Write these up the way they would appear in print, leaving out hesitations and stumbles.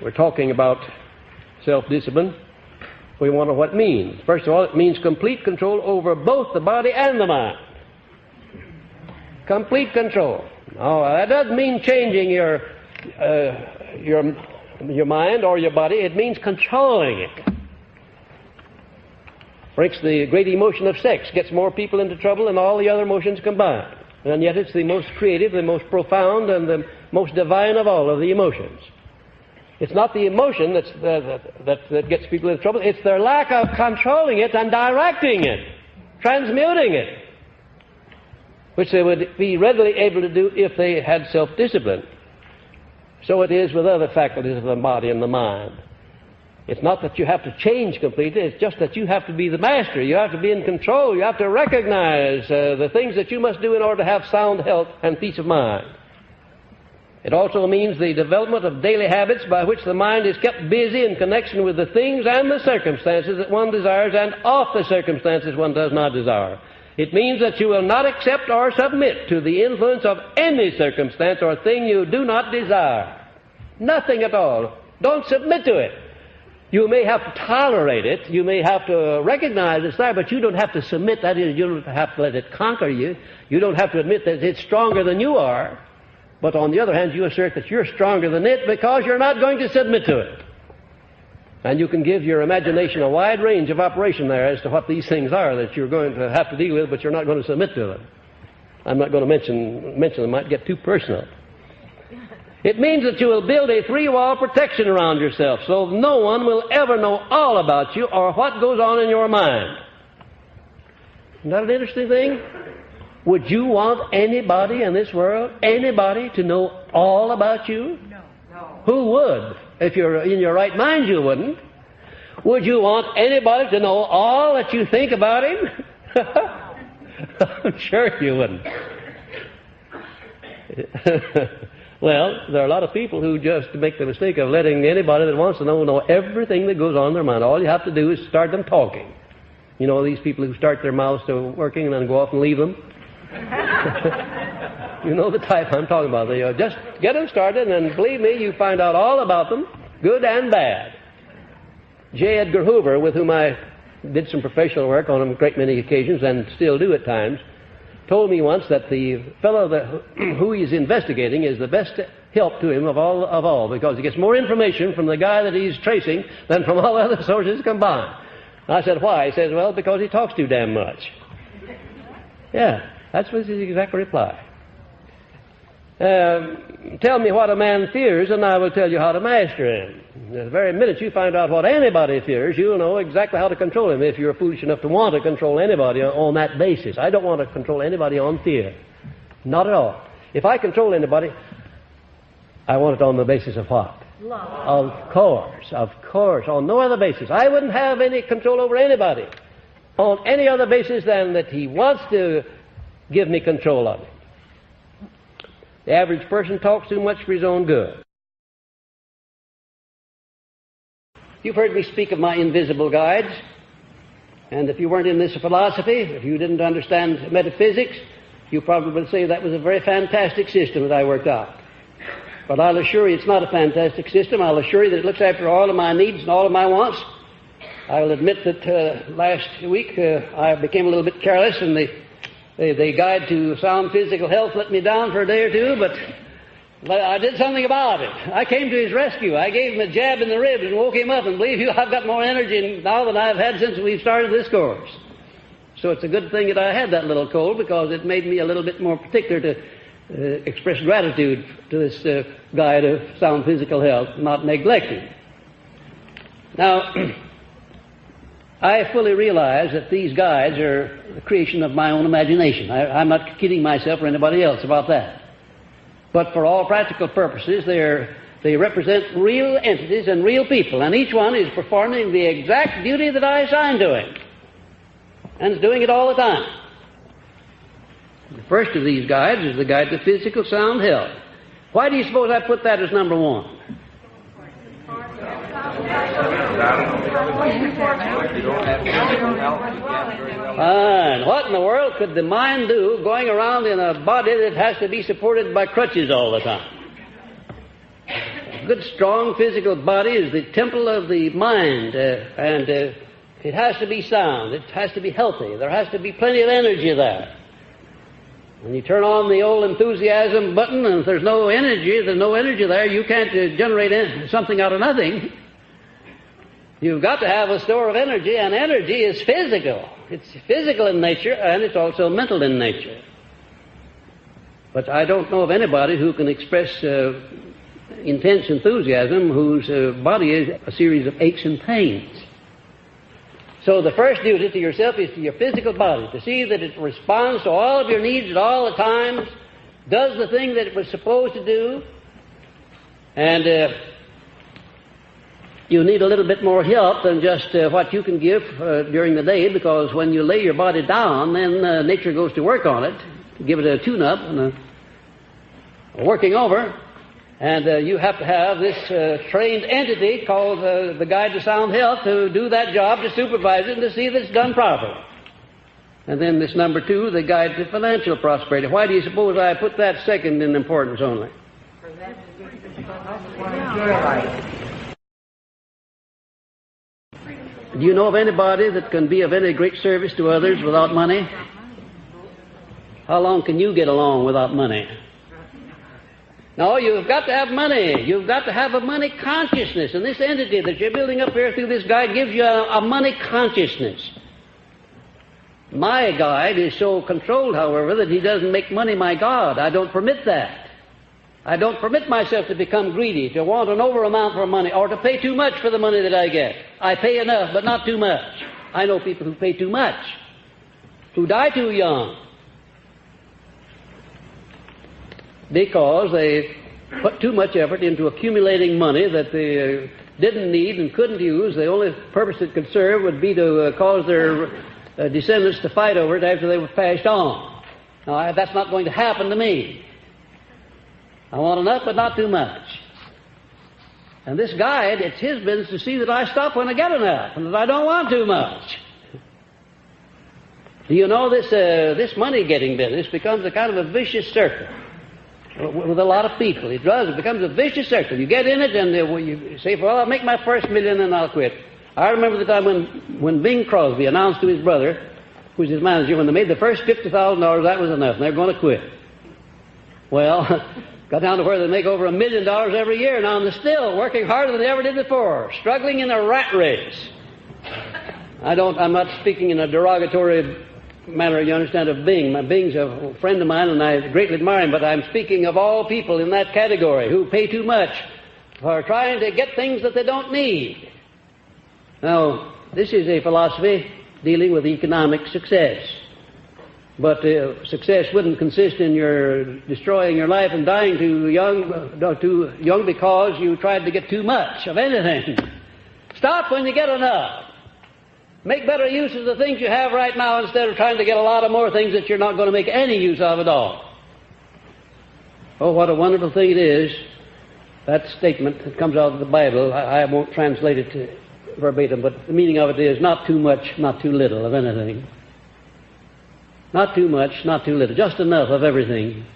we're talking about self-discipline, we want to know what it means. First of all, it means complete control over both the body and the mind. Complete control. Now, that doesn't mean changing your mind or your body. It means controlling it. For instance, the great emotion of sex gets more people into trouble than all the other emotions combined. And yet it's the most creative, the most profound, and the most divine of all of the emotions. It's not the emotion that gets people into trouble. It's their lack of controlling it and directing it, transmuting it, which they would be readily able to do if they had self-discipline. So it is with other faculties of the body and the mind. It's not that you have to change completely, it's just that you have to be the master. You have to be in control. You have to recognize the things that you must do in order to have sound health and peace of mind. It also means the development of daily habits by which the mind is kept busy in connection with the things and the circumstances that one desires and off the circumstances one does not desire. It means that you will not accept or submit to the influence of any circumstance or thing you do not desire. Nothing at all. Don't submit to it. You may have to tolerate it. You may have to recognize it's there, but you don't have to submit. That is, you don't have to let it conquer you. You don't have to admit that it's stronger than you are. But on the other hand, you assert that you're stronger than it because you're not going to submit to it. And you can give your imagination a wide range of operation there as to what these things are that you're going to have to deal with, but you're not going to submit to them. I'm not going to mention them. Might get too personal. It means that you will build a three-wall protection around yourself so no one will ever know all about you or what goes on in your mind. Isn't that an interesting thing? Would you want anybody in this world, anybody, to know all about you? No. Who would? If you're in your right mind, you wouldn't. Would you want anybody to know all that you think about him? I'm sure you wouldn't. Well, there are a lot of people who just make the mistake of letting anybody that wants to know everything that goes on in their mind. All you have to do is start them talking. You know, these people who start their mouths to working and then go off and leave them. You know the type I'm talking about. They just get them started, and believe me, you find out all about them, good and bad. J. Edgar Hoover, with whom I did some professional work on a great many occasions and still do at times, told me once that the fellow who he's investigating is the best help to him of all, because he gets more information from the guy that he's tracing than from all other sources combined. I said, why? He says, well, because he talks too damn much. Yeah, that's his exact reply. Tell me what a man fears, and I will tell you how to master him. The very minute you find out what anybody fears, you'll know exactly how to control him if you're foolish enough to want to control anybody on that basis. I don't want to control anybody on fear. Not at all. If I control anybody, I want it on the basis of what? Love. Of course, on no other basis. I wouldn't have any control over anybody on any other basis than that he wants to give me control of him. The average person talks too much for his own good. You've heard me speak of my invisible guides, and if you weren't in this philosophy, if you didn't understand metaphysics, you probably would say that was a very fantastic system that I worked out. But I'll assure you it's not a fantastic system. I'll assure you that it looks after all of my needs and all of my wants. I will admit that last week I became a little bit careless, and the guide to sound physical health let me down for a day or two, but I did something about it. I came to his rescue. I gave him a jab in the ribs and woke him up, and believe you, I've got more energy now than I've had since we started this course. So it's a good thing that I had that little cold, because it made me a little bit more particular to express gratitude to this guide of sound physical health, not neglecting. Now, I fully realize that these guides are the creation of my own imagination. I'm not kidding myself or anybody else about that. But for all practical purposes, they represent real entities and real people, and each one is performing the exact duty that I assigned to him, and is doing it all the time. The first of these guides is the guide to physical sound health. Why do you suppose I put that as number one? Fine. What in the world could the mind do going around in a body that has to be supported by crutches all the time? good, strong physical body is the temple of the mind, and it has to be sound. It has to be healthy. There has to be plenty of energy there. When you turn on the old enthusiasm button and if there's no energy there, you can't generate something out of nothing. You've got to have a store of energy, and energy is physical. It's physical in nature, and it's also mental in nature. But I don't know of anybody who can express intense enthusiasm whose body is a series of aches and pains. So the first duty to yourself is to your physical body, to see that it responds to all of your needs at all the times, does the thing that it was supposed to do, and you need a little bit more help than just what you can give during the day, because when you lay your body down, then nature goes to work on it, to give it a tune-up and a working over. And you have to have this trained entity called the Guide to Sound Health to do that job, to supervise it, and to see that it's done properly. And then this number 2, the Guide to Financial Prosperity. Why do you suppose I put that second in importance only? Do you know of anybody that can be of any great service to others without money? How long can you get along without money? No, you've got to have money. You've got to have a money consciousness. And this entity that you're building up here through this guide gives you a money consciousness. My guide is so controlled, however, that he doesn't make money my God. I don't permit that. I don't permit myself to become greedy, to want an over amount for money, or to pay too much for the money that I get. I pay enough, but not too much. I know people who pay too much, who die too young, because they put too much effort into accumulating money that they didn't need and couldn't use. The only purpose it could serve would be to cause their descendants to fight over it after they were passed on. Now, that's not going to happen to me. I want enough, but not too much. And this guide, it's his business to see that I stop when I get enough and that I don't want too much. Do you know this money-getting business becomes a kind of a vicious circle with a lot of people. It does. It becomes a vicious circle. You get in it and you say, well, I'll make my first $1 million and I'll quit. I remember the time when Bing Crosby announced to his brother, who's his manager, when they made the first $50,000, that was enough, and they're going to quit. Well, got down to where they make over $1 million every year now, and they're still working harder than they ever did before, struggling in a rat race. I'm not speaking in a derogatory manner, you understand, of Bing. Bing's a friend of mine, and I greatly admire him, but I'm speaking of all people in that category who pay too much for trying to get things that they don't need. Now, this is a philosophy dealing with economic success. But success wouldn't consist in your destroying your life and dying too young because you tried to get too much of anything. Stop when you get enough. Make better use of the things you have right now instead of trying to get a lot of more things that you're not going to make any use of at all. Oh, what a wonderful thing it is, that statement that comes out of the Bible. I won't translate it verbatim, but the meaning of it is not too much, not too little of anything. Not too much, not too little, just enough of everything.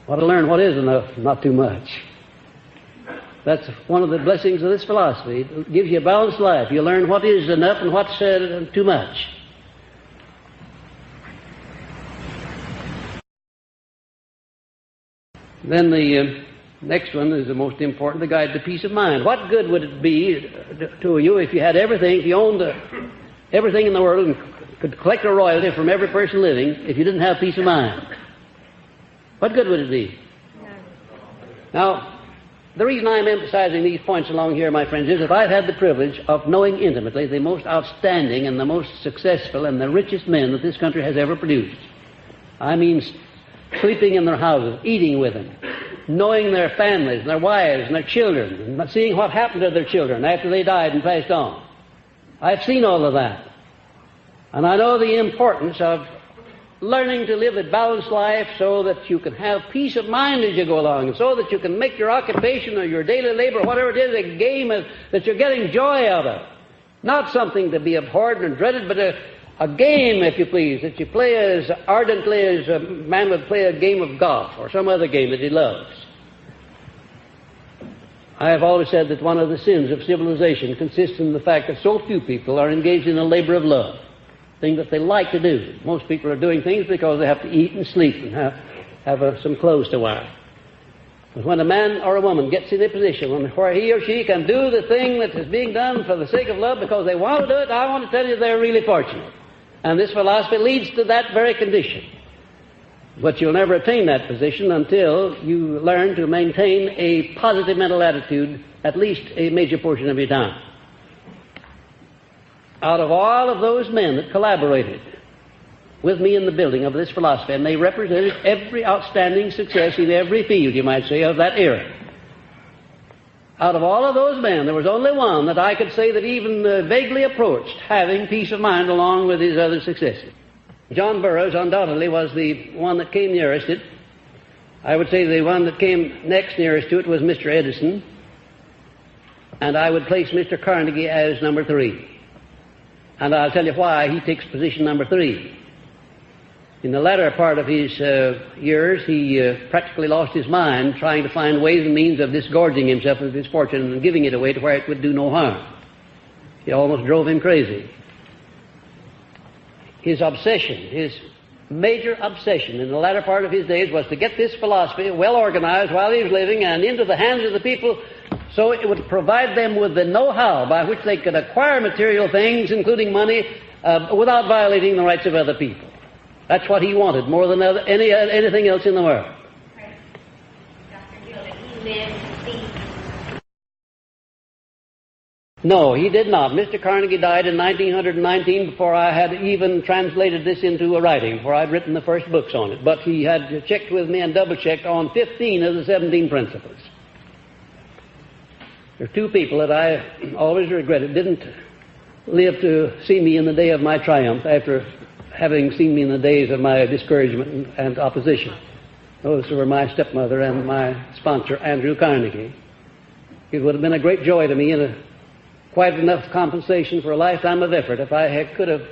Want to learn what is enough, not too much. That's one of the blessings of this philosophy. It gives you a balanced life. You learn what is enough and what's too much. Then the next one is the most important, the guide to peace of mind. What good would it be to you if you had everything, if you owned everything in the world and could collect a royalty from every person living if you didn't have peace of mind? What good would it be? Now, the reason I'm emphasizing these points along here, my friends, is that I've had the privilege of knowing intimately the most outstanding and the most successful and the richest men that this country has ever produced. I mean, sleeping in their houses, eating with them, knowing their families and their wives and their children, and seeing what happened to their children after they died and passed on. I've seen all of that. And I know the importance of learning to live a balanced life so that you can have peace of mind as you go along, and so that you can make your occupation or your daily labor, whatever it is, a game that you're getting joy out of. Not something to be abhorred and dreaded, but a game, if you please, that you play as ardently as a man would play a game of golf or some other game that he loves. I have always said that one of the sins of civilization consists in the fact that so few people are engaged in a labor of love, thing that they like to do. Most people are doing things because they have to eat and sleep and have some clothes to wear. But when a man or a woman gets in a position where he or she can do the thing that is being done for the sake of love because they want to do it, I want to tell you they're really fortunate. And this philosophy leads to that very condition. But you'll never attain that position until you learn to maintain a positive mental attitude at least a major portion of your time. Out of all of those men that collaborated with me in the building of this philosophy, and they represented every outstanding success in every field, you might say, of that era. Out of all of those men, there was only one that I could say that even vaguely approached having peace of mind along with his other successes. John Burroughs undoubtedly was the one that came nearest it. I would say the one that came next nearest to it was Mr. Edison, and I would place Mr. Carnegie as number 3. And I'll tell you why he takes position number 3. In the latter part of his years, he practically lost his mind trying to find ways and means of disgorging himself of his fortune and giving it away to where it would do no harm. It almost drove him crazy. His obsession, his major obsession in the latter part of his days was to get this philosophy well organized while he was living and into the hands of the people so it would provide them with the know-how by which they could acquire material things, including money, without violating the rights of other people. That's what he wanted more than anything else in the world. Right. Dr. Hill, did he live to see? No, he did not. Mr. Carnegie died in 1919 before I had even translated this into a writing, before I'd written the first books on it. But he had checked with me and double-checked on 15 of the 17 principles. There are 2 people that I always regretted didn't live to see me in the day of my triumph after having seen me in the days of my discouragement and opposition. Those were my stepmother and my sponsor, Andrew Carnegie. It would have been a great joy to me and quite enough compensation for a lifetime of effort if I could have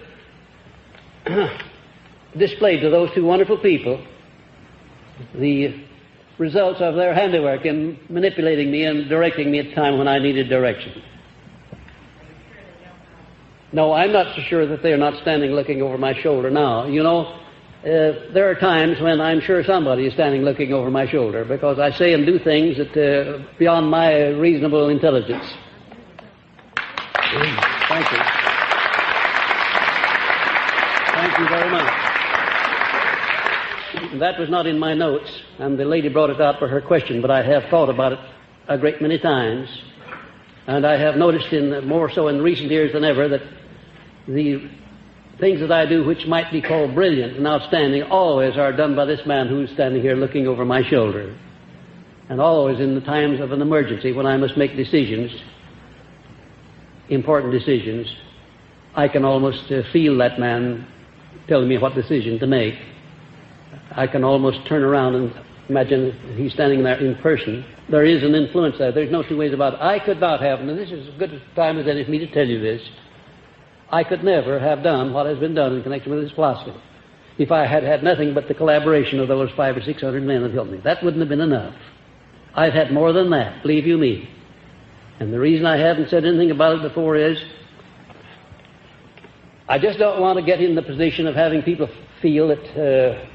displayed to those 2 wonderful people the results of their handiwork in manipulating me and directing me at a time when I needed direction. No, I'm not so sure that they're not standing looking over my shoulder now. You know, there are times when I'm sure somebody is standing looking over my shoulder because I say and do things that beyond my reasonable intelligence. Thank you. Thank you very much. That was not in my notes, and the lady brought it out for her question, but I have thought about it a great many times, and I have noticed more so in recent years than ever that the things that I do which might be called brilliant and outstanding always are done by this man who's standing here looking over my shoulder, and always in the times of an emergency when I must make decisions, important decisions, I can almost feel that man telling me what decision to make. I can almost turn around and imagine he's standing there in person. There is an influence there. There's no 2 ways about it. I could not have, and this is as good a time as any for me to tell you this, I could never have done what has been done in connection with this philosophy if I had had nothing but the collaboration of those 500 or 600 men that helped me. That wouldn't have been enough. I've had more than that, believe you me. And the reason I haven't said anything about it before is I just don't want to get in the position of having people feel that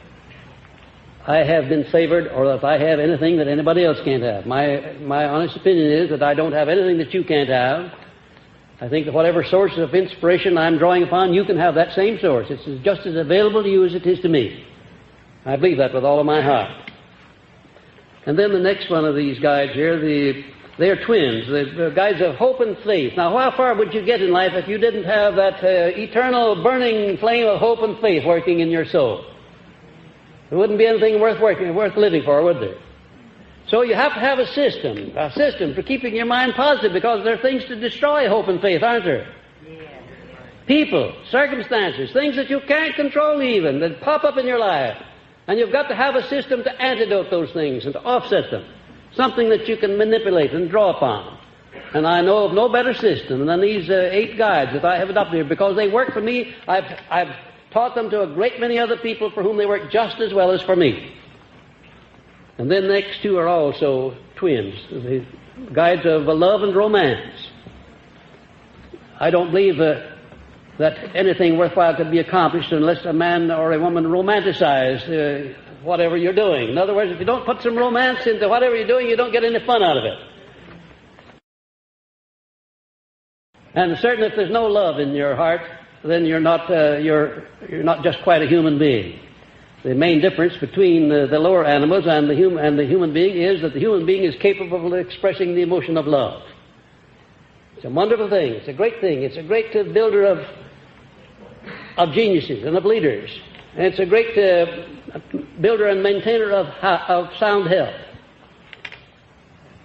I have been favored or that I have anything that anybody else can't have. My honest opinion is that I don't have anything that you can't have. I think that whatever source of inspiration I'm drawing upon, you can have that same source. It's just as available to you as it is to me. I believe that with all of my heart. And then the next one of these guides here, they're twins, the guides of hope and faith. Now, how far would you get in life if you didn't have that eternal burning flame of hope and faith working in your soul? There wouldn't be anything worth living for, would there? So you have to have a system for keeping your mind positive, because there are things to destroy hope and faith, aren't there? People, circumstances, things that you can't control even, that pop up in your life. And you've got to have a system to antidote those things and to offset them. Something that you can manipulate and draw upon. And I know of no better system than these 8 guides that I have adopted here, because they work for me. I've taught them to a great many other people for whom they work just as well as for me. And then the next 2 are also twins. guides of love and romance. I don't believe that anything worthwhile could be accomplished unless a man or a woman romanticize whatever you're doing. In other words, if you don't put some romance into whatever you're doing, you don't get any fun out of it. And certainly if there's no love in your heart, then you're not just quite a human being. The main difference between the lower animals and the human being is that the human being is capable of expressing the emotion of love. It's a wonderful thing. It's a great thing. It's a great builder of geniuses and of leaders. And it's a great builder and maintainer of sound health.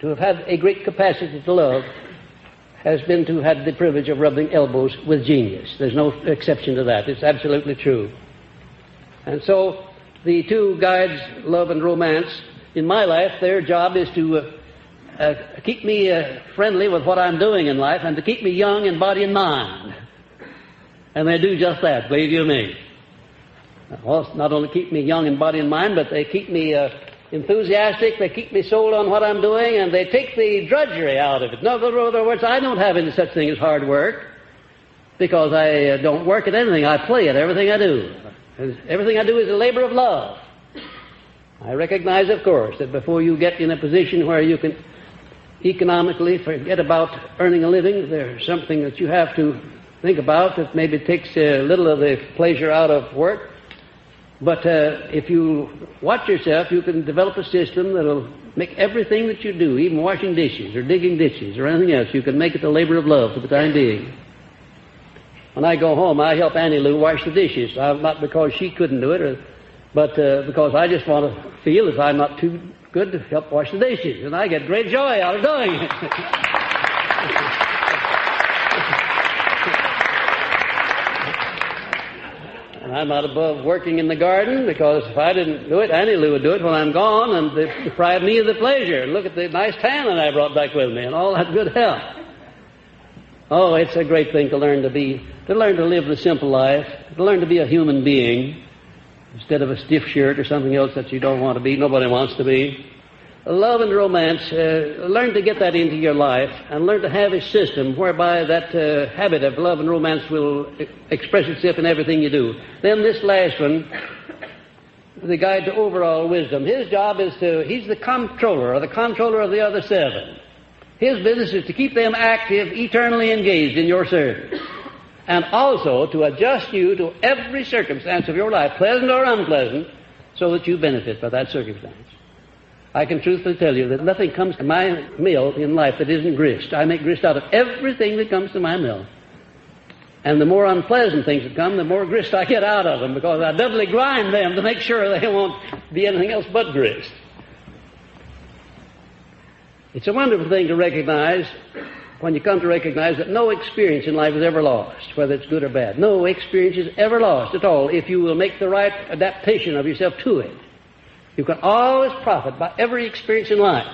To have had a great capacity to love has been to have had the privilege of rubbing elbows with genius. There's no exception to that. It's absolutely true. And so the two guides, love and romance, in my life, their job is to keep me friendly with what I'm doing in life and to keep me young in body and mind. And they do just that, believe you me. Well, not only keep me young in body and mind, but they keep me enthusiastic, they keep me sold on what I'm doing, and they take the drudgery out of it. In other words, I don't have any such thing as hard work, because I don't work at anything. I play at everything I do. Everything I do is a labor of love. I recognize, of course, that before you get in a position where you can economically forget about earning a living, there's something that you have to think about that maybe takes a little of the pleasure out of work. But if you watch yourself, you can develop a system that will make everything that you do, even washing dishes or digging ditches or anything else, you can make it a labor of love for the time being. When I go home, I help Annie Lou wash the dishes, not because she couldn't do it, but because I just want to feel as I'm not too good to help wash the dishes, and I get great joy out of doing it. And I'm not above working in the garden, because if I didn't do it, Annie Lou would do it when I'm gone, and they deprive me of the pleasure. And look at the nice tan that I brought back with me, and all that good health. Oh, it's a great thing to learn to live the simple life, to learn to be a human being, instead of a stiff shirt or something else that you don't want to be, nobody wants to be. Love and romance, learn to get that into your life, and learn to have a system whereby that habit of love and romance will express itself in everything you do. Then this last one, the guide to overall wisdom, his job is he's the controller of the other seven. His business is to keep them active, eternally engaged in your service, and also to adjust you to every circumstance of your life, pleasant or unpleasant, so that you benefit by that circumstance. I can truthfully tell you that nothing comes to my mill in life that isn't grist. I make grist out of everything that comes to my mill. And the more unpleasant things that come, the more grist I get out of them, because I doubly grind them to make sure they won't be anything else but grist. It's a wonderful thing to recognize, when you come to recognize that no experience in life is ever lost, whether it's good or bad. No experience is ever lost at all if you will make the right adaptation of yourself to it. You can always profit by every experience in life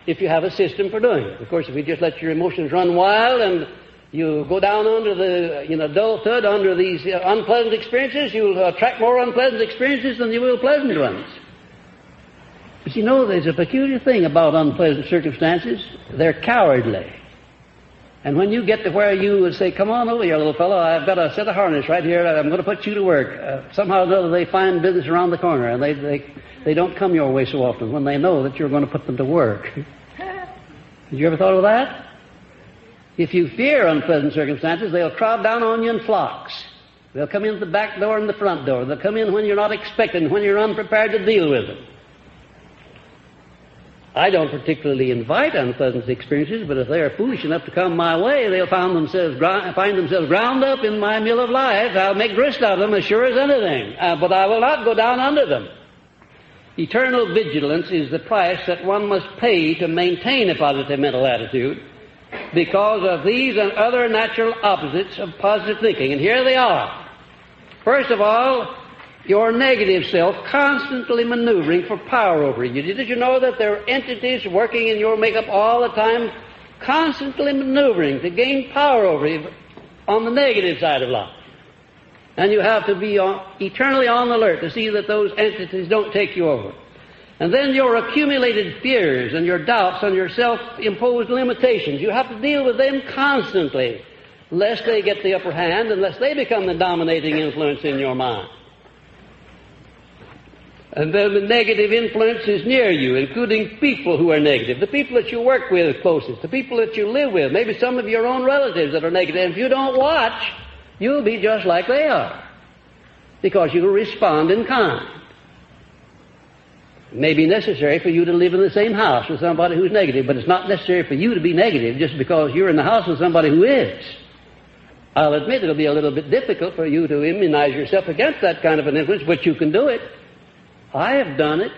if you have a system for doing it. Of course, if you just let your emotions run wild and you go down under the adulthood, under these unpleasant experiences, you'll attract more unpleasant experiences than you will pleasant ones. But you know, there's a peculiar thing about unpleasant circumstances. They're cowardly. And when you get to where you would say, come on over here, little fellow, I've got a set of harness right here, I'm going to put you to work. Somehow or another they find business around the corner, and they don't come your way so often when they know that you're going to put them to work. Did you ever thought of that? If you fear unpleasant circumstances, they'll crowd down on you in flocks. They'll come in the back door and the front door. They'll come in when you're not expecting, when you're unprepared to deal with them. I don't particularly invite unpleasant experiences, but if they are foolish enough to come my way, they'll find themselves ground up in my mill of life. I'll make grist out of them as sure as anything, but I will not go down under them. Eternal vigilance is the price that one must pay to maintain a positive mental attitude, because of these and other natural opposites of positive thinking. And here they are. First of all, your negative self constantly maneuvering for power over you. Did you know that there are entities working in your makeup all the time, constantly maneuvering to gain power over you on the negative side of life? And you have to be eternally on the alert to see that those entities don't take you over. And then your accumulated fears and your doubts and your self-imposed limitations. You have to deal with them constantly, lest they get the upper hand, unless they become the dominating influence in your mind. And then the negative influence is near you, including people who are negative, the people that you work with closest, the people that you live with, maybe some of your own relatives that are negative. And if you don't watch, you'll be just like they are, because you will respond in kind. It may be necessary for you to live in the same house with somebody who's negative, but it's not necessary for you to be negative just because you're in the house with somebody who is. I'll admit it'll be a little bit difficult for you to immunize yourself against that kind of an influence, but you can do it. I have done it.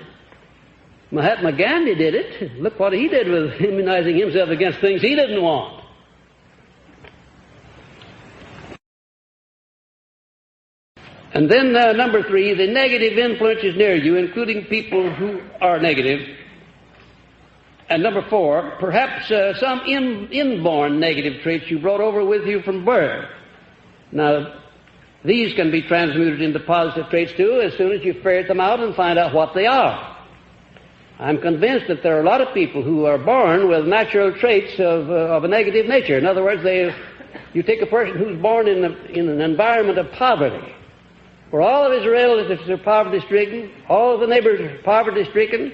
Mahatma Gandhi did it. Look what he did with immunizing himself against things he didn't want. And then number 3, the negative influence is near you, including people who are negative. And number 4, perhaps some inborn negative traits you brought over with you from birth. Now, these can be transmuted into positive traits too as soon as you ferret them out and find out what they are. I'm convinced that there are a lot of people who are born with natural traits of a negative nature. In other words, you take a person who's born in an environment of poverty, where all of his relatives are poverty-stricken, all of the neighbors are poverty-stricken.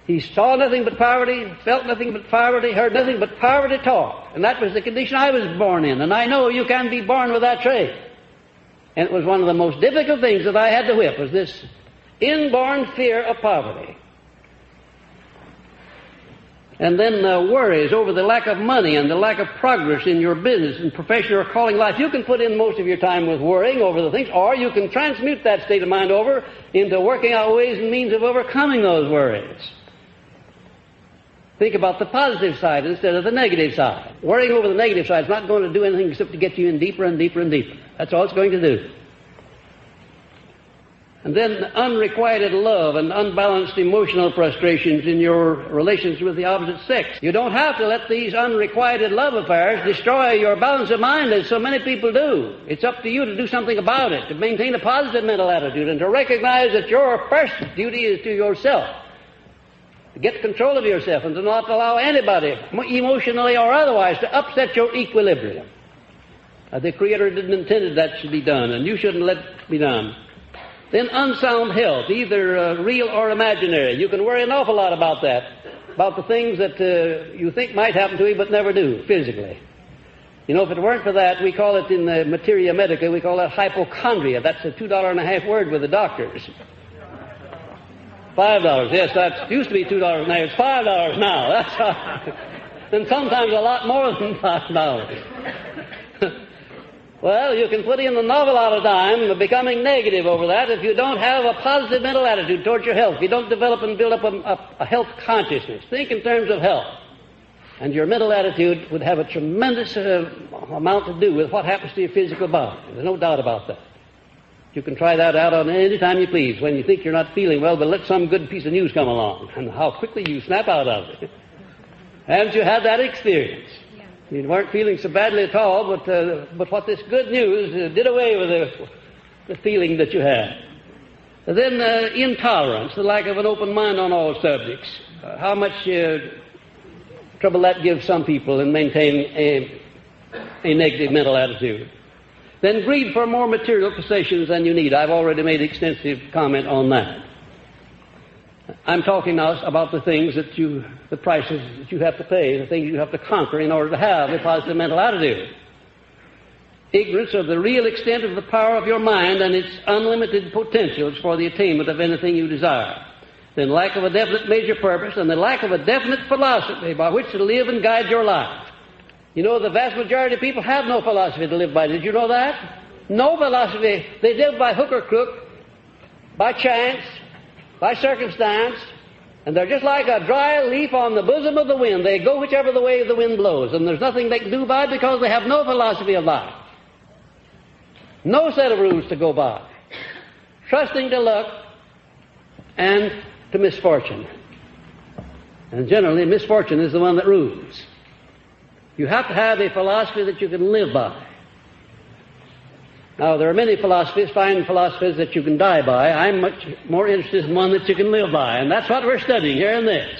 He saw nothing but poverty, felt nothing but poverty, heard nothing but poverty talk. And that was the condition I was born in. And I know you can be born with that trait. And it was one of the most difficult things that I had to whip, was this inborn fear of poverty. And then worries over the lack of money and the lack of progress in your business and profession or calling life. You can put in most of your time with worrying over the things, or you can transmute that state of mind over into working out ways and means of overcoming those worries. Think about the positive side instead of the negative side. Worrying over the negative side is not going to do anything except to get you in deeper and deeper and deeper. That's all it's going to do. And then unrequited love and unbalanced emotional frustrations in your relations with the opposite sex. You don't have to let these unrequited love affairs destroy your balance of mind as so many people do. It's up to you to do something about it, to maintain a positive mental attitude and to recognize that your first duty is to yourself. To get control of yourself and to not allow anybody, emotionally or otherwise, to upset your equilibrium. The Creator didn't intend that should be done, and you shouldn't let it be done. Then unsound health, either real or imaginary. You can worry an awful lot about that, about the things that you think might happen to you but never do, physically. You know, if it weren't for that, we call it in the materia medica, we call that hypochondria. That's a $2.50 word with the doctors. $5, yes, that used to be $2.50. It's $5 now. That's and sometimes a lot more than $5. Well, you can put in the novel out of time of becoming negative over that if you don't have a positive mental attitude towards your health. If you don't develop and build up a health consciousness. Think in terms of health. And your mental attitude would have a tremendous amount to do with what happens to your physical body. There's no doubt about that. You can try that out on any time you please when you think you're not feeling well, but let some good piece of news come along and how quickly you snap out of it. Haven't you had that experience? You weren't feeling so badly at all, but what this good news did away with the feeling that you had. And then intolerance, the lack of an open mind on all subjects. How much trouble that gives some people in maintaining a negative mental attitude. Then greed for more material possessions than you need. I've already made extensive comment on that. I'm talking now about the things the prices that you have to pay, the things you have to conquer in order to have a positive mental attitude. Ignorance of the real extent of the power of your mind and its unlimited potentials for the attainment of anything you desire. Then lack of a definite major purpose and the lack of a definite philosophy by which to live and guide your life. You know, the vast majority of people have no philosophy to live by. Did you know that? No philosophy. They live by hook or crook, by chance, by circumstance, and they're just like a dry leaf on the bosom of the wind. They go whichever the way the wind blows, and there's nothing they can do by it because they have no philosophy of life. No set of rules to go by. Trusting to luck and to misfortune. And generally, misfortune is the one that rules. You have to have a philosophy that you can live by. Now, there are many philosophies, fine philosophies that you can die by. I'm much more interested in one that you can live by, and that's what we're studying here in this.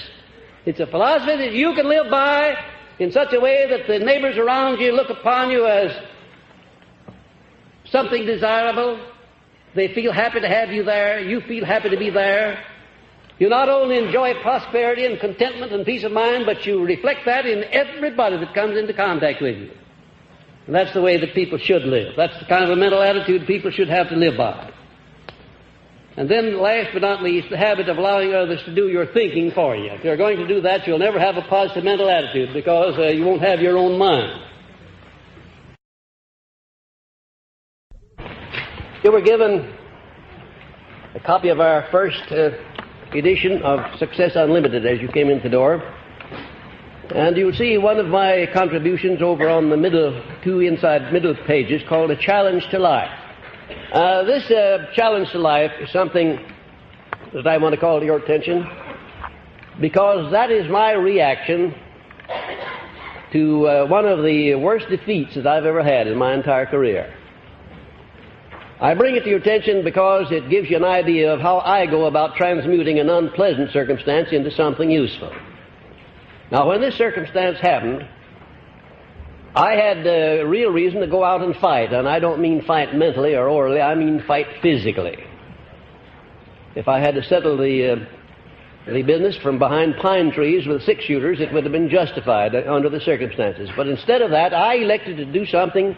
It's a philosophy that you can live by in such a way that the neighbors around you look upon you as something desirable. They feel happy to have you there. You feel happy to be there. You not only enjoy prosperity and contentment and peace of mind, but you reflect that in everybody that comes into contact with you. And that's the way that people should live. That's the kind of a mental attitude people should have to live by. And then, last but not least, the habit of allowing others to do your thinking for you. If you're going to do that, you'll never have a positive mental attitude because you won't have your own mind. You were given a copy of our first edition of Success Unlimited as you came in the door. And you'll see one of my contributions over on the inside middle pages called A Challenge to Life. This challenge to life is something that I want to call to your attention because that is my reaction to one of the worst defeats that I've ever had in my entire career. I bring it to your attention because it gives you an idea of how I go about transmuting an unpleasant circumstance into something useful. Now, when this circumstance happened, I had real reason to go out and fight, and I don't mean fight mentally or orally, I mean fight physically. If I had to settle the business from behind pine trees with six-shooters, it would have been justified under the circumstances. But instead of that, I elected to do something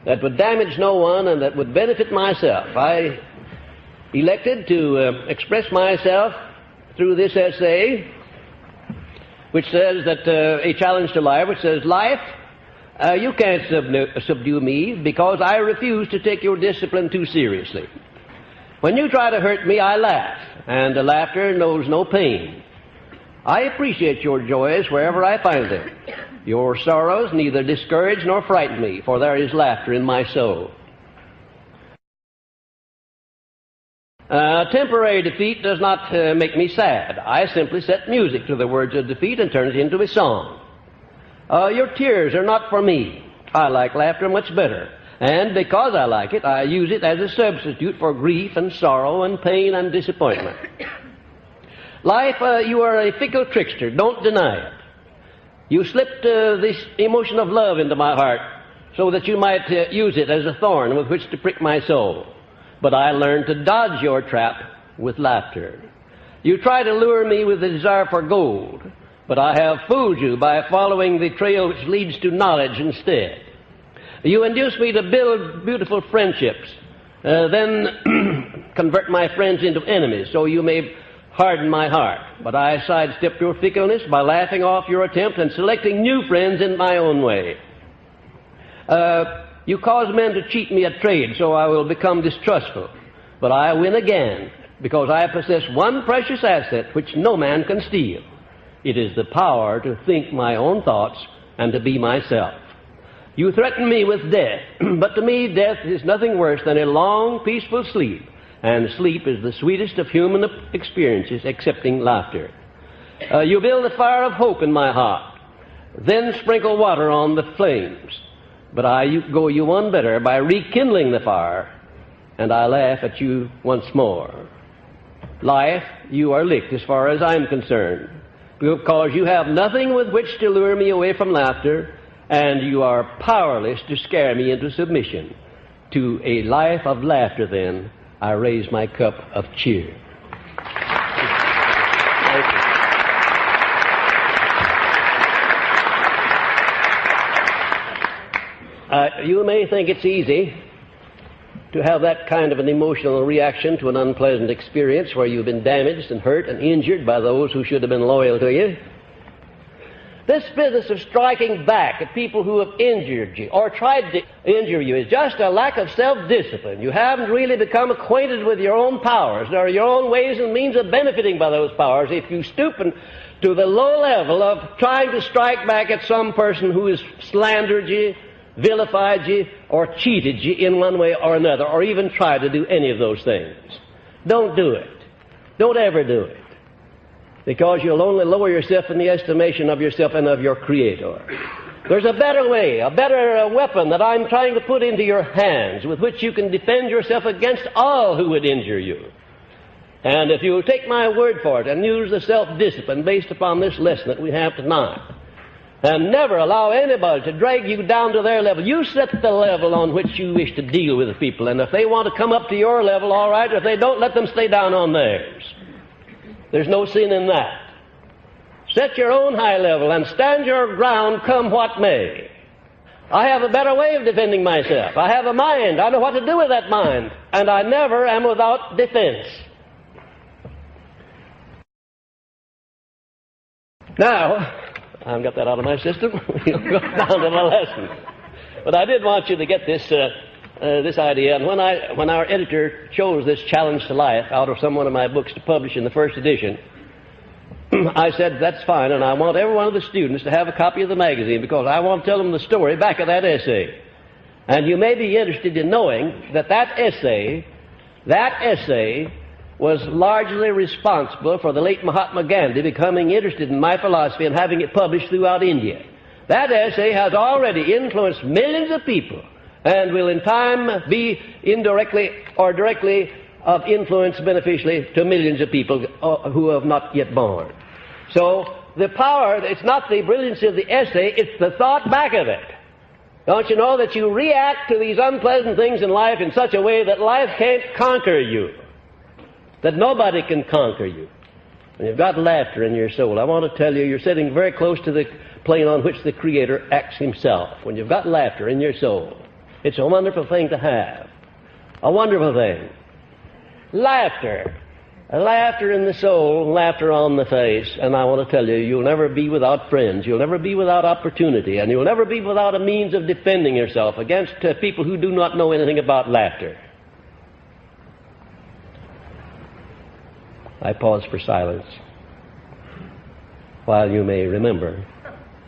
that would damage no one and that would benefit myself. I elected to express myself through this essay, which says that a challenge to life, which says, life, you can't subdue me because I refuse to take your discipline too seriously. When you try to hurt me, I laugh, and laughter knows no pain. I appreciate your joys wherever I find them. Your sorrows neither discourage nor frighten me, for there is laughter in my soul. Temporary defeat does not make me sad. I simply set music to the words of defeat and turn it into a song. Your tears are not for me. I like laughter much better. And because I like it, I use it as a substitute for grief and sorrow and pain and disappointment. Life, you are a fickle trickster. Don't deny it. You slipped this emotion of love into my heart so that you might use it as a thorn with which to prick my soul. But I learned to dodge your trap with laughter. You try to lure me with the desire for gold, but I have fooled you by following the trail which leads to knowledge instead. You induce me to build beautiful friendships, then convert my friends into enemies so you may harden my heart. But I sidestep your fickleness by laughing off your attempt and selecting new friends in my own way. You cause men to cheat me at trade, so I will become distrustful. But I win again, because I possess one precious asset which no man can steal. It is the power to think my own thoughts and to be myself. You threaten me with death, but to me death is nothing worse than a long, peaceful sleep, and sleep is the sweetest of human experiences, excepting laughter. You build a fire of hope in my heart, then sprinkle water on the flames. But I go you one better by rekindling the fire, and I laugh at you once more. Life, you are licked as far as I'm concerned, because you have nothing with which to lure me away from laughter, and you are powerless to scare me into submission. To a life of laughter, then, I raise my cup of cheer. You may think it's easy to have that kind of an emotional reaction to an unpleasant experience where you've been damaged and hurt and injured by those who should have been loyal to you. This business of striking back at people who have injured you or tried to injure you is just a lack of self-discipline. You haven't really become acquainted with your own powers or your own ways and means of benefiting by those powers. If you stoop to the low level of trying to strike back at some person who has slandered you, vilified you, or cheated you in one way or another, or even tried to do any of those things, don't do it. Don't ever do it. Because you'll only lower yourself in the estimation of yourself and of your Creator. There's a better way, a better weapon that I'm trying to put into your hands with which you can defend yourself against all who would injure you. And if you will take my word for it and use the self-discipline based upon this lesson that we have tonight, and never allow anybody to drag you down to their level. You set the level on which you wish to deal with the people, and if they want to come up to your level, all right. If they don't, let them stay down on theirs. There's no sin in that. Set your own high level and stand your ground come what may. I have a better way of defending myself. I have a mind. I know what to do with that mind, and I never am without defense. Now, I've got that out of my system. We'll go down to the lesson. But I did want you to get this idea. And when our editor chose this challenge to life out of some one of my books to publish in the first edition, I said, that's fine, and I want every one of the students to have a copy of the magazine because I want to tell them the story back of that essay. And you may be interested in knowing that that essay was largely responsible for the late Mahatma Gandhi becoming interested in my philosophy and having it published throughout India. That essay has already influenced millions of people and will in time be indirectly or directly of influence beneficially to millions of people who have not yet born. So the power, it's not the brilliancy of the essay, it's the thought back of it. Don't you know that you react to these unpleasant things in life in such a way that life can't conquer you? That nobody can conquer you. When you've got laughter in your soul, I want to tell you, you're sitting very close to the plane on which the Creator acts Himself. When you've got laughter in your soul, it's a wonderful thing to have. A wonderful thing. Laughter. Laughter in the soul, laughter on the face. And I want to tell you, you'll never be without friends. You'll never be without opportunity. And you'll never be without a means of defending yourself against people who do not know anything about laughter. I pause for silence while you may remember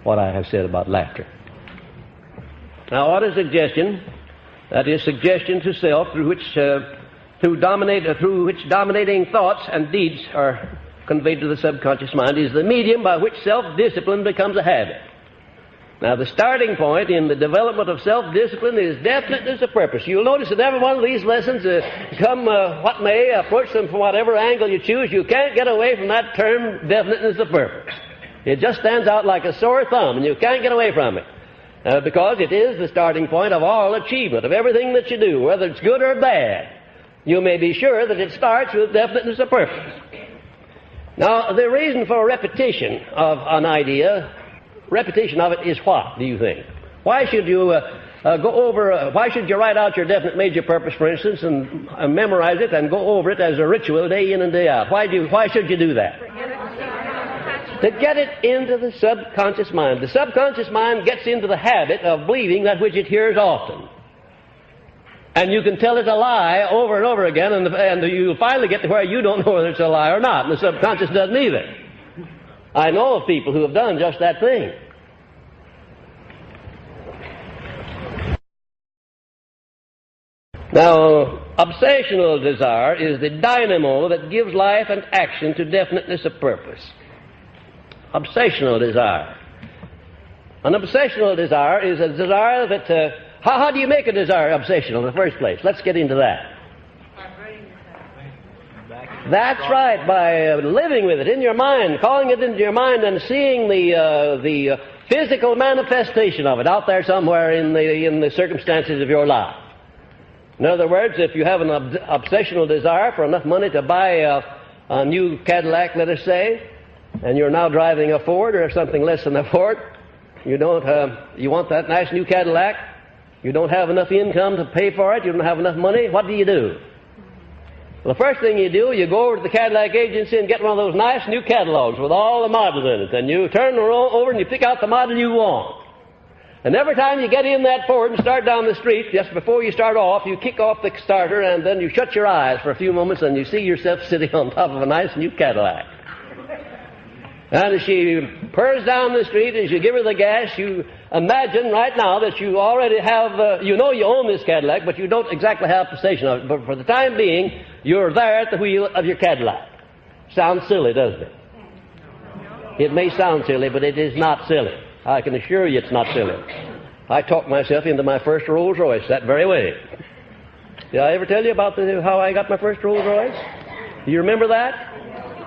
what I have said about laughter. Now, what is suggestion? That is suggestion to self through which dominating thoughts and deeds are conveyed to the subconscious mind is the medium by which self-discipline becomes a habit. Now, the starting point in the development of self-discipline is definiteness of purpose. You'll notice that every one of these lessons, come what may, approach them from whatever angle you choose, you can't get away from that term, definiteness of purpose. It just stands out like a sore thumb, and you can't get away from it. Because it is the starting point of all achievement, of everything that you do, whether it's good or bad. You may be sure that it starts with definiteness of purpose. Now, the reason for repetition of an idea, repetition of it is what, do you think? Why should you why should you write out your definite major purpose, for instance, and memorize it and go over it as a ritual day in and day out? Why should you do that? To get it into the subconscious mind. The subconscious mind gets into the habit of believing that which it hears often. And you can tell it a lie over and over again, and you'll finally get to where you don't know whether it's a lie or not, and the subconscious doesn't either. I know of people who have done just that thing. Now, obsessional desire is the dynamo that gives life and action to definiteness of purpose. Obsessional desire. An obsessional desire is a desire that... How do you make a desire obsessional in the first place? Let's get into that. That's right, by living with it in your mind, calling it into your mind and seeing the physical manifestation of it out there somewhere in the circumstances of your life. In other words, if you have an obsessional desire for enough money to buy a new Cadillac, let us say, and you're now driving a Ford or something less than a Ford, you want that nice new Cadillac, you don't have enough income to pay for it, you don't have enough money, what do? Well, the first thing you do, you go over to the Cadillac agency and get one of those nice new catalogs with all the models in it, and you turn over and you pick out the model you want. And every time you get in that Ford and start down the street, just before you start off, you kick off the starter and then you shut your eyes for a few moments and you see yourself sitting on top of a nice new Cadillac. And as she purrs down the street, as you give her the gas, you imagine right now that you already have, you own this Cadillac, but you don't exactly have possession of it. But for the time being, you're there at the wheel of your Cadillac. Sounds silly, doesn't it? It may sound silly, but it is not silly. I can assure you it's not silly. I talked myself into my first Rolls Royce that very way. Did I ever tell you about how I got my first Rolls Royce? Do you remember that?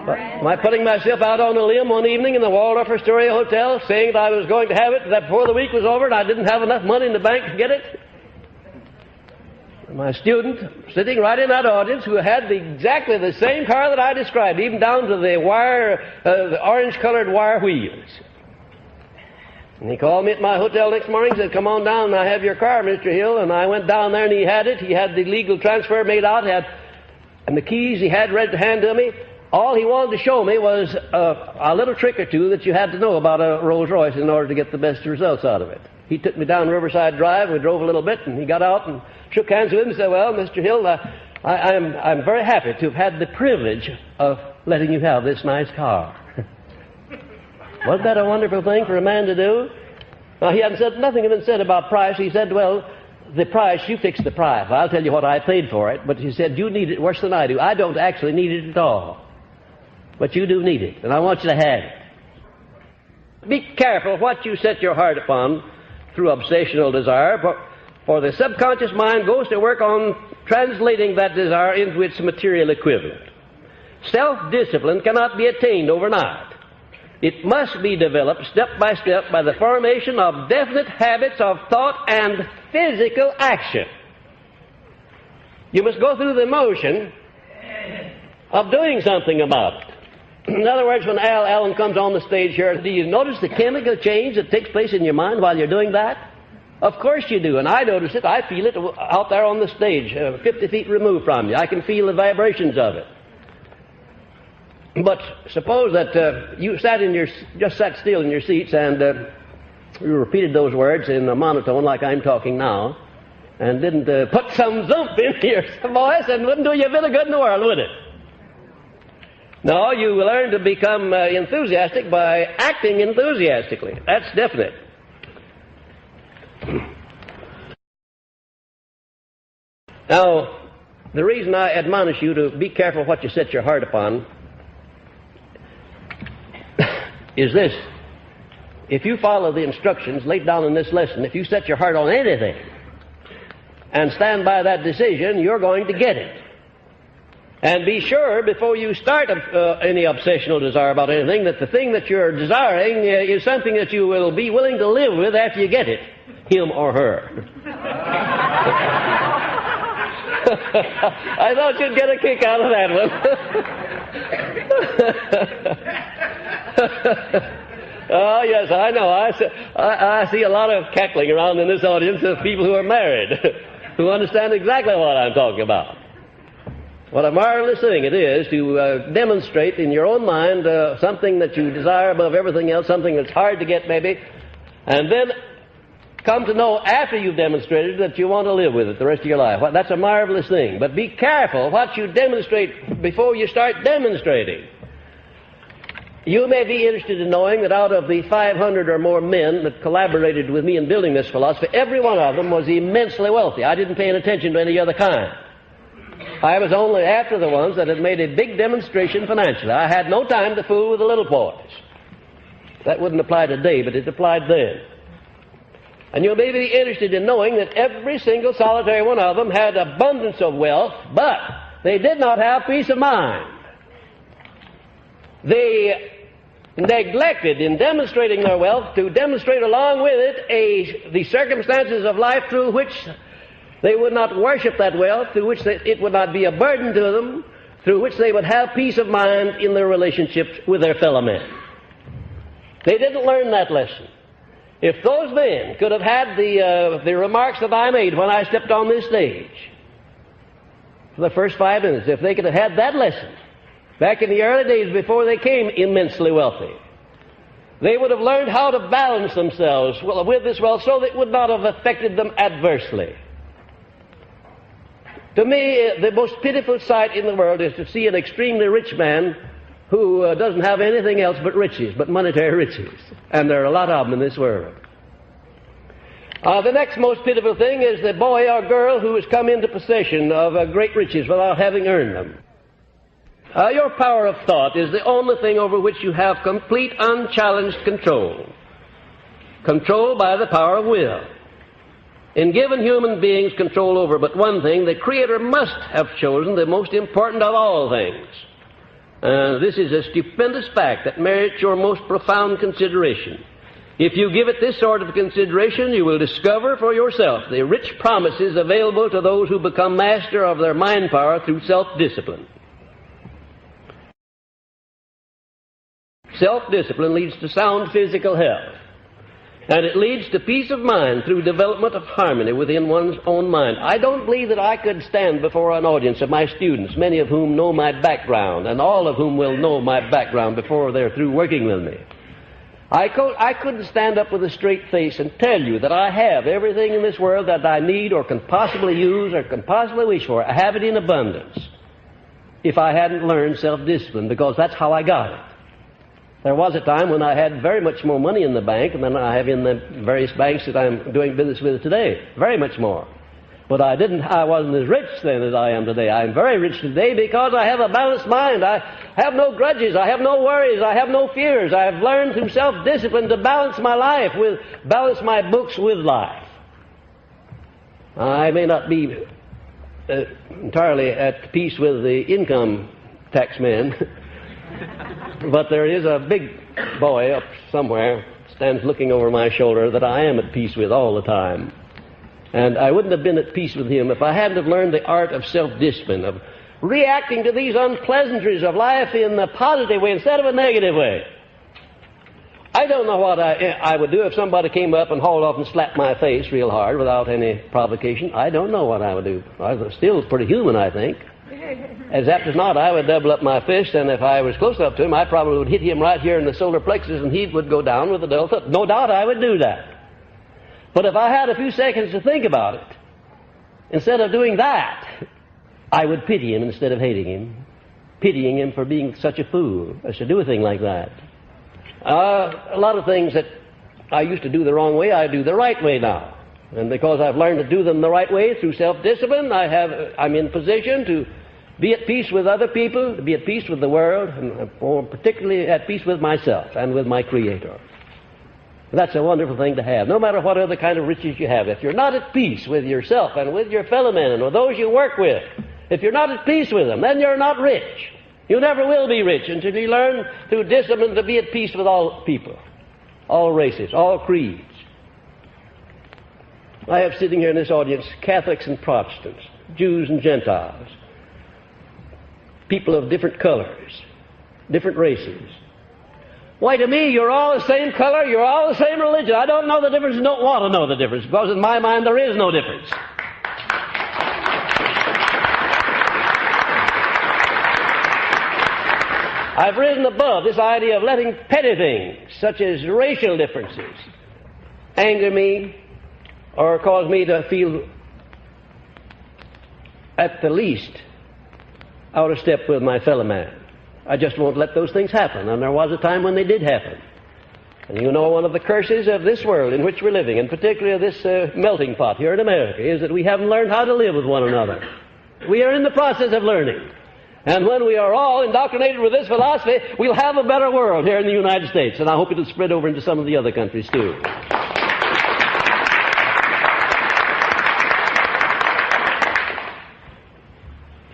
Am I putting myself out on a limb one evening in the Waldorf Astoria Hotel, saying that I was going to have it, that before the week was over and I didn't have enough money in the bank to get it? My student, sitting right in that audience, who had exactly the same car that I described, even down to the the orange-colored wire wheels. And he called me at my hotel next morning and said, "Come on down and I have your car, Mr. Hill." And I went down there and he had it. He had the legal transfer made out, and the keys he had ready to hand to me. All he wanted to show me was a little trick or two that you had to know about a Rolls Royce in order to get the best results out of it. He took me down Riverside Drive. We drove a little bit, and he got out and shook hands with him and said, "Well, Mr. Hill, I'm very happy to have had the privilege of letting you have this nice car." Wasn't that a wonderful thing for a man to do? Now, he hadn't said, nothing had been said about price. He said, "Well, the price, you fix the price. I'll tell you what I paid for it." But he said, "You need it worse than I do. I don't actually need it at all. But you do need it, and I want you to have it." Be careful what you set your heart upon through obsessional desire, for the subconscious mind goes to work on translating that desire into its material equivalent. Self-discipline cannot be attained overnight. It must be developed step by step by the formation of definite habits of thought and physical action. You must go through the motion of doing something about it. In other words, when Al Allen comes on the stage here, do you notice the chemical change that takes place in your mind while you're doing that? Of course you do, and I notice it. I feel it out there on the stage, 50 feet removed from you. I can feel the vibrations of it. But suppose that you just sat still in your seats and you repeated those words in a monotone like I'm talking now, and didn't put some zump into your voice, and wouldn't do you a bit of good in the world, would it? No, you learn to become enthusiastic by acting enthusiastically. That's definite. Now, the reason I admonish you to be careful what you set your heart upon is this. If you follow the instructions laid down in this lesson, if you set your heart on anything and stand by that decision, you're going to get it. And be sure before you start any obsessional desire about anything that the thing that you're desiring is something that you will be willing to live with after you get it, him or her. I thought you'd get a kick out of that one. Oh, yes, I know. I see a lot of cackling around in this audience of people who are married, who understand exactly what I'm talking about. What a marvelous thing it is to demonstrate in your own mind something that you desire above everything else, something that's hard to get maybe, and then come to know after you've demonstrated that you want to live with it the rest of your life. Well, that's a marvelous thing. But be careful what you demonstrate before you start demonstrating. You may be interested in knowing that out of the 500 or more men that collaborated with me in building this philosophy, every one of them was immensely wealthy. I didn't pay any attention to any other kind. I was only after the ones that had made a big demonstration financially. I had no time to fool with the little boys. That wouldn't apply today, but it applied then. And you may be interested in knowing that every single solitary one of them had abundance of wealth, but they did not have peace of mind. They neglected in demonstrating their wealth to demonstrate along with it the circumstances of life through which they would not worship that wealth, through which it would not be a burden to them, through which they would have peace of mind in their relationships with their fellow men. They didn't learn that lesson. If those men could have had the remarks that I made when I stepped on this stage for the first 5 minutes, if they could have had that lesson back in the early days before they came immensely wealthy, they would have learned how to balance themselves with this wealth so that it would not have affected them adversely. To me, the most pitiful sight in the world is to see an extremely rich man who doesn't have anything else but riches, but monetary riches. And there are a lot of them in this world. The next most pitiful thing is the boy or girl who has come into possession of great riches without having earned them. Your power of thought is the only thing over which you have complete, unchallenged control. controlled by the power of will. In giving human beings control over but one thing, the Creator must have chosen the most important of all things. This is a stupendous fact that merits your most profound consideration. If you give it this sort of consideration, you will discover for yourself the rich promises available to those who become master of their mind power through self-discipline. Self-discipline leads to sound physical health, and it leads to peace of mind through development of harmony within one's own mind. I don't believe that I could stand before an audience of my students, many of whom know my background, and all of whom will know my background before they're through working with me. I couldn't stand up with a straight face and tell you that I have everything in this world that I need or can possibly use or can possibly wish for. I have it in abundance if I hadn't learned self-discipline, because that's how I got it. There was a time when I had very much more money in the bank than I have in the various banks that I'm doing business with today. Very much more. But I wasn't as rich then as I am today. I am very rich today because I have a balanced mind. I have no grudges. I have no worries. I have no fears. I have learned through self-discipline to balance my life balance my books with life. I may not be entirely at peace with the income tax men, but there is a big boy up somewhere stands looking over my shoulder that I am at peace with all the time. And I wouldn't have been at peace with him if I hadn't have learned the art of self-discipline, of reacting to these unpleasantries of life in a positive way instead of a negative way. I don't know what I would do if somebody came up and hauled off and slapped my face real hard without any provocation. I don't know what I would do. I was still pretty human, I think. As apt as not, I would double up my fist, and if I was close enough to him, I probably would hit him right here in the solar plexus, and he would go down with a dull thud. No doubt I would do that. But if I had a few seconds to think about it, instead of doing that, I would pity him instead of hating him, pitying him for being such a fool as to do a thing like that. A lot of things that I used to do the wrong way, I do the right way now. And because I've learned to do them the right way through self-discipline, I'm in position to be at peace with other people, to be at peace with the world, and particularly at peace with myself and with my Creator. That's a wonderful thing to have, no matter what other kind of riches you have. If you're not at peace with yourself and with your fellow men and with those you work with, if you're not at peace with them, then you're not rich. You never will be rich until you learn through discipline to be at peace with all people, all races, all creeds. I have sitting here in this audience Catholics and Protestants, Jews and Gentiles, people of different colors, different races. Why, to me, you're all the same color, you're all the same religion. I don't know the difference and don't want to know the difference, because in my mind there is no difference. I've risen above this idea of letting petty things, such as racial differences, anger me or cause me to feel at the least out of step with my fellow man. I just won't let those things happen, and there was a time when they did happen. And you know, one of the curses of this world in which we're living, and particularly of this melting pot here in America, is that we haven't learned how to live with one another. We are in the process of learning. And when we are all indoctrinated with this philosophy, we'll have a better world here in the United States, and I hope it'll spread over into some of the other countries too.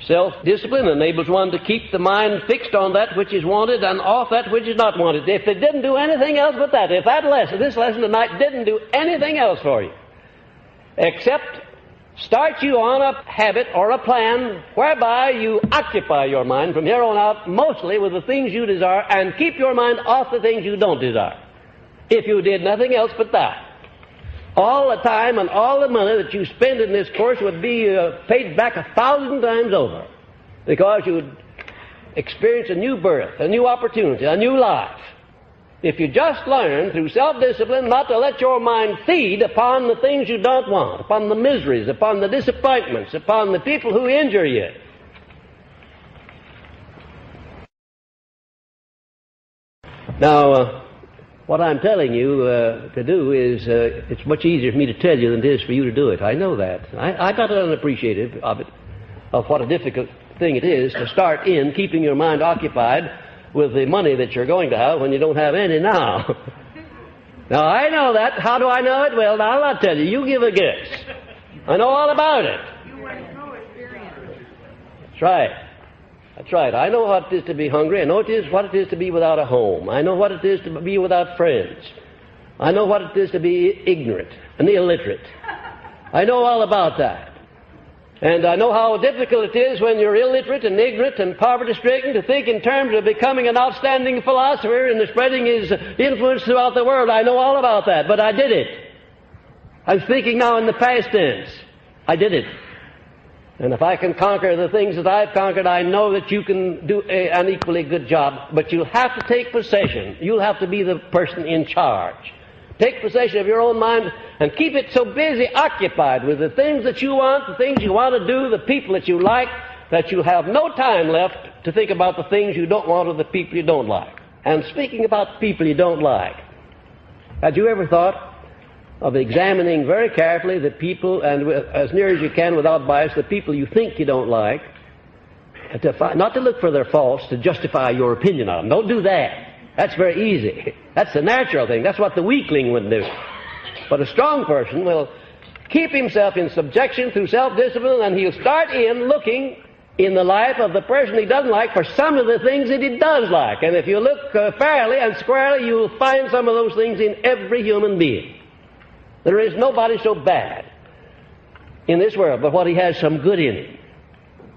Self-discipline enables one to keep the mind fixed on that which is wanted and off that which is not wanted. If it didn't do anything else but that, if this lesson tonight didn't do anything else for you, except start you on a habit or a plan whereby you occupy your mind from here on out mostly with the things you desire and keep your mind off the things you don't desire. If you did nothing else but that, all the time and all the money that you spend in this course would be paid back 1,000 times over, because you would experience a new birth, a new opportunity, a new life. If you just learn through self-discipline not to let your mind feed upon the things you don't want, upon the miseries, upon the disappointments, upon the people who injure you. Now, what I'm telling you to do is, it's much easier for me to tell you than it is for you to do it. I know that. I'm not unappreciative of it, of what a difficult thing it is to start in keeping your mind occupied with the money that you're going to have when you don't have any now. Now, I know that. How do I know it? Well, now I'll tell you. You give a guess. I know all about it. You went through experience. That's right. That's right. I know what it is to be hungry. I know what it is to be without a home. I know what it is to be without friends. I know what it is to be ignorant and illiterate. I know all about that. And I know how difficult it is when you're illiterate and ignorant and poverty-stricken to think in terms of becoming an outstanding philosopher and spreading his influence throughout the world. I know all about that, but I did it. I'm speaking now in the past tense. I did it. And if I can conquer the things that I've conquered, I know that you can do an equally good job. But you'll have to take possession. You'll have to be the person in charge. Take possession of your own mind and keep it so busy, occupied with the things that you want, the things you want to do, the people that you like, that you have no time left to think about the things you don't want or the people you don't like. And speaking about people you don't like, had you ever thought of examining very carefully the people, and as near as you can without bias, the people you think you don't like, not to look for their faults, to justify your opinion on them. Don't do that. That's very easy. That's the natural thing. That's what the weakling would do. But a strong person will keep himself in subjection through self-discipline, and he'll start in looking in the life of the person he doesn't like for some of the things that he does like. And if you look fairly and squarely, you'll find some of those things in every human being. There is nobody so bad in this world but what he has some good in him.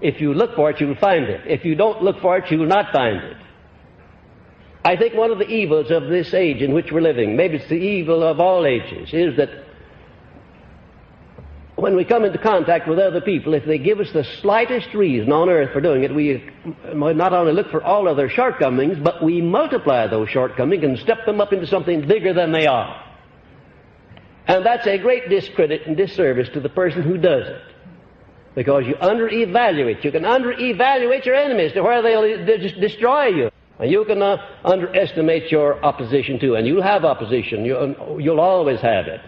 If you look for it, you'll find it. If you don't look for it, you'll not find it. I think one of the evils of this age in which we're living, maybe it's the evil of all ages, is that when we come into contact with other people, if they give us the slightest reason on earth for doing it, we not only look for all of their shortcomings, but we multiply those shortcomings and step them up into something bigger than they are. And that's a great discredit and disservice to the person who does it. Because you under-evaluate. You can under-evaluate your enemies to where they'll destroy you. And you can underestimate your opposition too. And you'll have opposition. You'll always have it.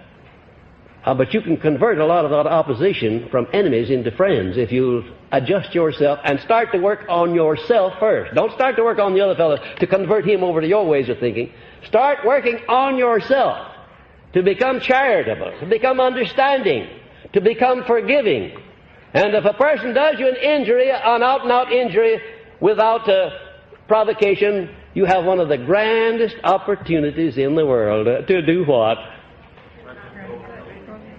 But you can convert a lot of that opposition from enemies into friends if you adjust yourself and start to work on yourself first. Don't start to work on the other fellow to convert him over to your ways of thinking. Start working on yourself to become charitable, to become understanding, to become forgiving. And if a person does you an injury, an out-and-out injury without provocation, you have one of the grandest opportunities in the world to do what?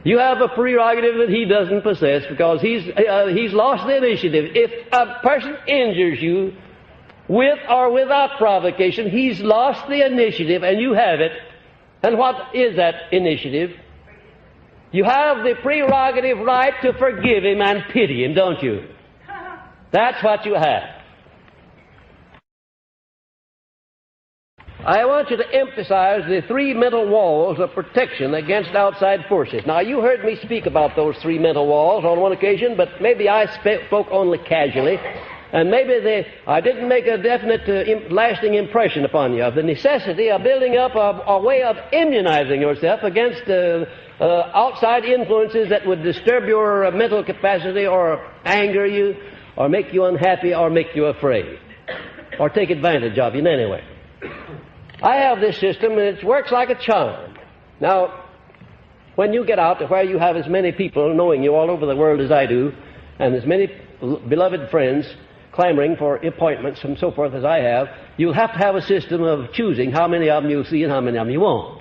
You have a prerogative that he doesn't possess because he's lost the initiative. If a person injures you with or without provocation, he's lost the initiative and you have it. And what is that initiative? You have the prerogative right to forgive him and pity him, don't you? That's what you have. I want you to emphasize the three mental walls of protection against outside forces. Now, you heard me speak about those three mental walls on one occasion, but maybe I spoke only casually, and maybe I didn't make a definite lasting impression upon you of the necessity of building up a way of immunizing yourself against outside influences that would disturb your mental capacity or anger you or make you unhappy or make you afraid or take advantage of you in any way. I have this system, and it works like a charm. Now, when you get out to where you have as many people knowing you all over the world as I do, and as many beloved friends clamoring for appointments and so forth as I have, you'll have to have a system of choosing how many of them you'll see and how many of them you won't.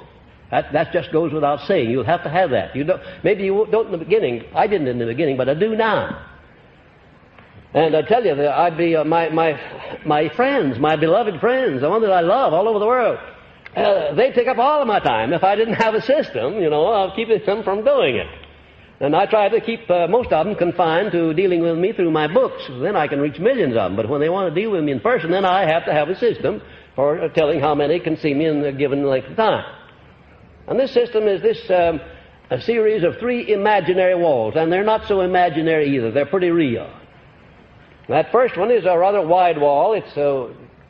That just goes without saying. You'll have to have that. Maybe you don't in the beginning. I didn't in the beginning, but I do now. And I tell you that I'd be my friends, my beloved friends, the ones that I love all over the world, they'd take up all of my time if I didn't have a system, of keeping them from doing it. And I try to keep most of them confined to dealing with me through my books. Then I can reach millions of them. But when they want to deal with me in person, then I have to have a system for telling how many can see me in a given length of time. And this system is a series of three imaginary walls, and they're not so imaginary either. They're pretty real. That first one is a rather wide wall. It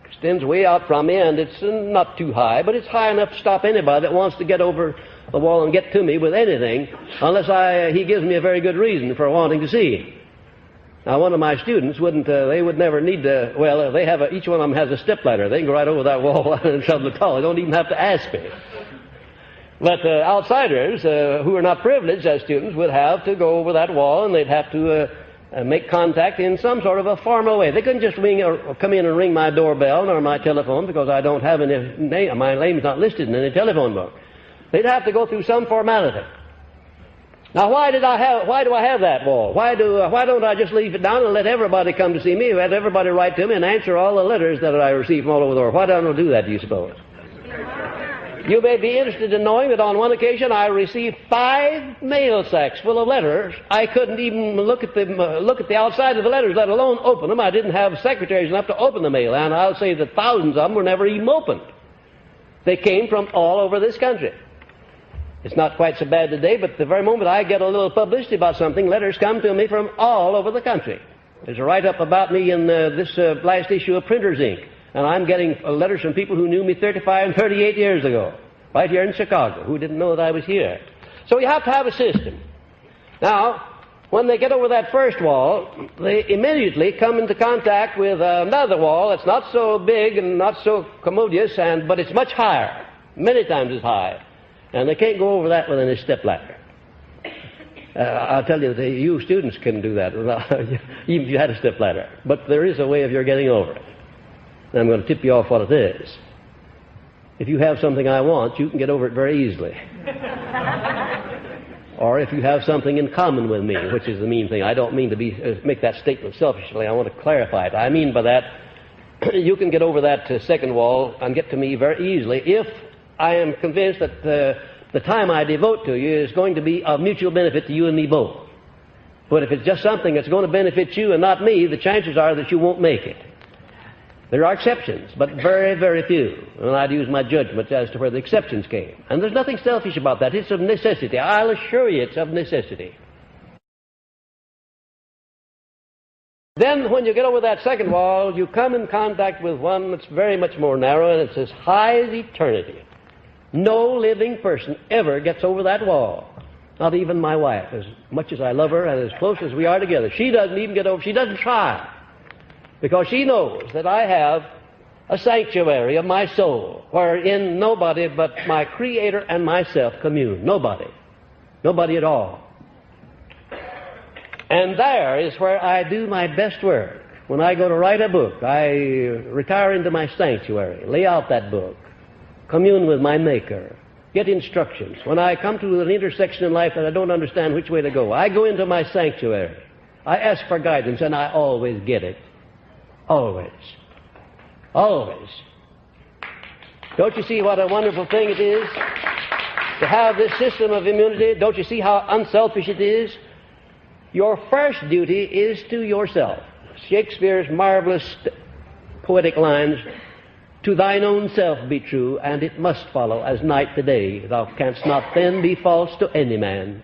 extends way out from me, and it's not too high, but it's high enough to stop anybody that wants to get over the wall and get to me with anything, unless he gives me a very good reason for wanting to see him. Now, one of my students they would never need to, each one of them has a stepladder. They can go right over that wall and shovel the tall. They don't even have to ask me. But outsiders who are not privileged as students would have to go over that wall, and they'd have to make contact in some sort of a formal way. They couldn't just ring or come in and ring my doorbell or my telephone, because I don't have any name. My name's not listed in any telephone book. They'd have to go through some formality. Now, why do I have that wall? Why don't I just leave it down and let everybody come to see me, let everybody write to me and answer all the letters that I receive from all over the world? Why don't I do that, do you suppose? You may be interested in knowing that on one occasion I received 5 mail sacks full of letters. I couldn't even look at the outside of the letters, let alone open them. I didn't have secretaries enough to open the mail, and I'll say that thousands of them were never even opened. They came from all over this country. It's not quite so bad today, but the very moment I get a little publicity about something, letters come to me from all over the country. There's a write-up about me in this last issue of Printer's Ink. And I'm getting letters from people who knew me 35 and 38 years ago, right here in Chicago, who didn't know that I was here. So you have to have a system. Now, when they get over that first wall, they immediately come into contact with another wall that's not so big and not so commodious, but it's much higher, many times as high. And they can't go over that with any stepladder. I'll tell you, you students can do that, even if you had a stepladder. But there is a way of your getting over it. And I'm going to tip you off what it is. If you have something I want, you can get over it very easily. Or if you have something in common with me, which is the mean thing. I don't mean to make that statement selfishly. I want to clarify it. I mean by that, you can get over that second wall and get to me very easily if I am convinced that the time I devote to you is going to be of mutual benefit to you and me both. But if it's just something that's going to benefit you and not me, the chances are that you won't make it. There are exceptions, but very, very few. And I'd use my judgment as to where the exceptions came. And there's nothing selfish about that. It's of necessity. I'll assure you it's of necessity. Then when you get over that second wall, you come in contact with one that's very much more narrow, and it's as high as eternity. No living person ever gets over that wall. Not even my wife. As much as I love her and as close as we are together, she doesn't even get over. She doesn't try. Because she knows that I have a sanctuary of my soul wherein nobody but my Creator and myself commune. Nobody. Nobody at all. And there is where I do my best work. When I go to write a book, I retire into my sanctuary, lay out that book, commune with my Maker, get instructions. When I come to an intersection in life that I don't understand which way to go, I go into my sanctuary. I ask for guidance, and I always get it. Always. Always. Don't you see what a wonderful thing it is to have this system of immunity? Don't you see how unselfish it is? Your first duty is to yourself. Shakespeare's marvelous poetic lines, "To thine own self be true, and it must follow as night to day. Thou canst not then be false to any man."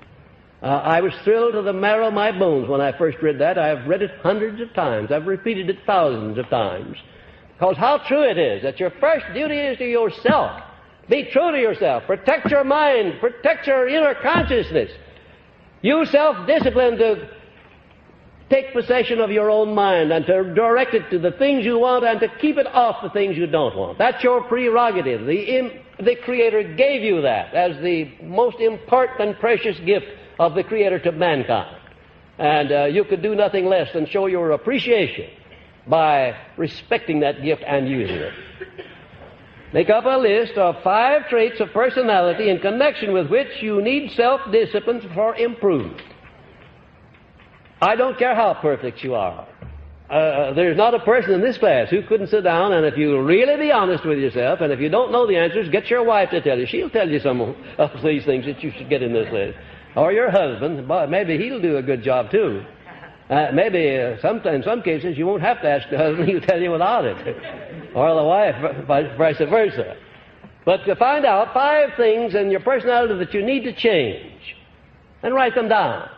I was thrilled to the marrow of my bones when I first read that. I've read it hundreds of times. I've repeated it thousands of times. Because how true it is that your first duty is to yourself. Be true to yourself. Protect your mind. Protect your inner consciousness. Use self-discipline to take possession of your own mind and to direct it to the things you want and to keep it off the things you don't want. That's your prerogative. The Creator gave you that as the most important and precious gift of the Creator to mankind. And you could do nothing less than show your appreciation by respecting that gift and using it. Make up a list of 5 traits of personality in connection with which you need self-discipline for improvement. I don't care how perfect you are. There's not a person in this class who couldn't sit down, and if you really be honest with yourself, and if you don't know the answers, get your wife to tell you. She'll tell you some of these things that you should get in this list. Or your husband, maybe he'll do a good job too. Maybe in some cases you won't have to ask the husband, he'll tell you without it. Or the wife, vice versa. But to find out 5 things in your personality that you need to change, and write them down.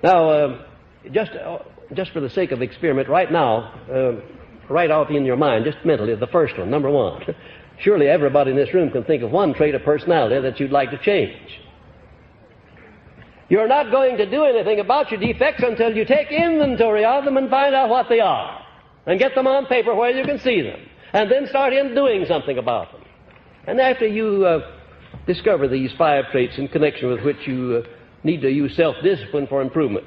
Now, just for the sake of experiment, right now, write out in your mind, just mentally, the first one, number 1. Surely everybody in this room can think of one trait of personality that you'd like to change. You're not going to do anything about your defects until you take inventory of them and find out what they are, and get them on paper where you can see them. and then start in doing something about them. And after you discover these 5 traits in connection with which you need to use self-discipline for improvement,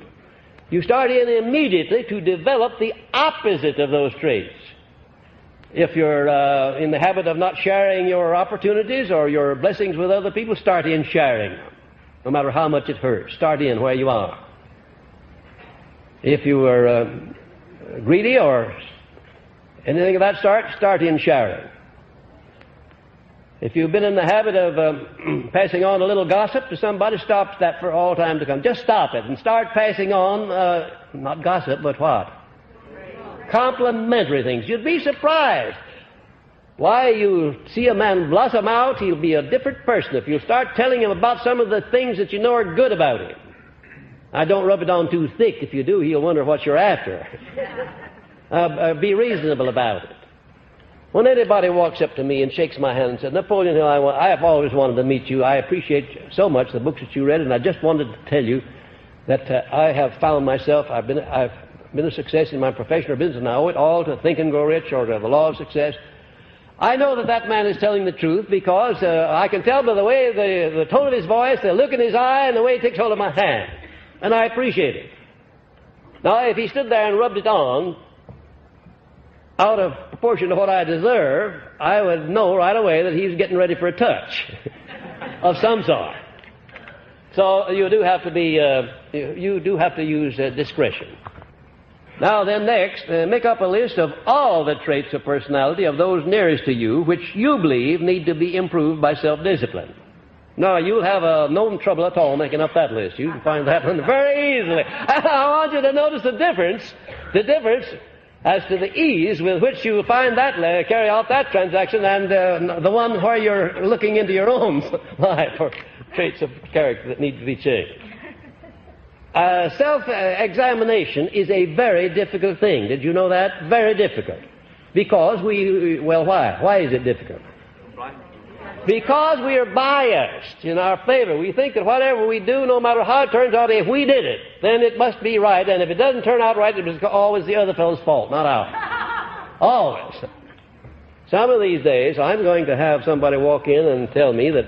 you start in immediately to develop the opposite of those traits. If you're in the habit of not sharing your opportunities or your blessings with other people, start in sharing them. No matter how much it hurts, start in where you are. If you are greedy or anything of that sort, start in sharing. If you've been in the habit of passing on a little gossip to somebody, stop that for all time to come. Just stop it and start passing on, not gossip, but what? Complimentary things. You'd be surprised. Why, you see a man blossom out, he'll be a different person if you start telling him about some of the things that you know are good about him. Now, don't rub it on too thick. If you do, he'll wonder what you're after. Be reasonable about it. When anybody walks up to me and shakes my hand and says, Napoleon Hill, I have always wanted to meet you. I appreciate so much the books that you read, and I just wanted to tell you that I have found myself, I've been a success in my profession or business, and I owe it all to Think and Grow Rich or to the law of success. I know that that man is telling the truth because I can tell by the way, the tone of his voice, the look in his eye, and the way he takes hold of my hand. And I appreciate it. Now, if he stood there and rubbed it on, out of proportion to what I deserve, I would know right away that he's getting ready for a touch of some sort. So you do have to be, you do have to use discretion. Now then, next, make up a list of all the traits of personality of those nearest to you which you believe need to be improved by self-discipline. Now, you'll have no trouble at all making up that list. You can find that one very easily. I want you to notice the difference as to the ease with which you find that, carry out that transaction, and the one where you're looking into your own life for traits of character that need to be changed. Self-examination is a very difficult thing. Did you know that? Very difficult. Because why? Why is it difficult? Because we are biased in our favor. We think that whatever we do, no matter how it turns out, if we did it, then it must be right. And if it doesn't turn out right, it was always the other fellow's fault, not ours. Always. Some of these days, I'm going to have somebody walk in and tell me that,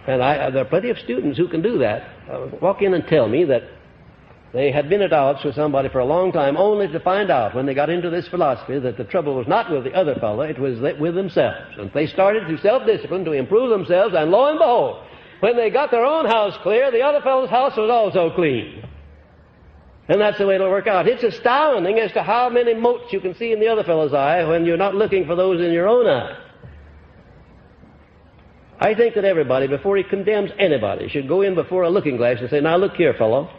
and there are plenty of students who can do that, walk in and tell me that they had been at odds with somebody for a long time, only to find out when they got into this philosophy that the trouble was not with the other fellow, it was with themselves. And they started through self-discipline to improve themselves, and lo and behold, when they got their own house clear, the other fellow's house was also clean. And that's the way it'll work out. It's astounding as to how many motes you can see in the other fellow's eye when you're not looking for those in your own eye. I think that everybody, before he condemns anybody, should go in before a looking glass and say, now look here, fellow.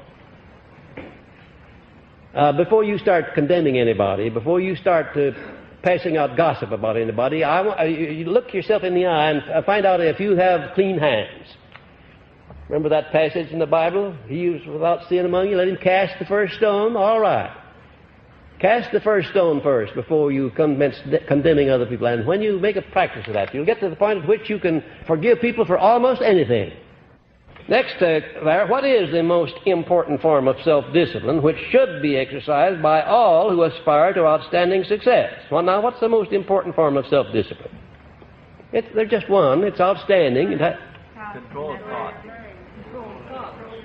Before you start condemning anybody, before you start passing out gossip about anybody, you look yourself in the eye and find out if you have clean hands. Remember that passage in the Bible? He who's without sin among you, let him cast the first stone. All right. Cast the first stone first before you commence condemning other people. And when you make a practice of that, you'll get to the point at which you can forgive people for almost anything. Next, what is the most important form of self-discipline which should be exercised by all who aspire to outstanding success? Well, now, what's the most important form of self-discipline? There's just one. It's outstanding. Control of thought.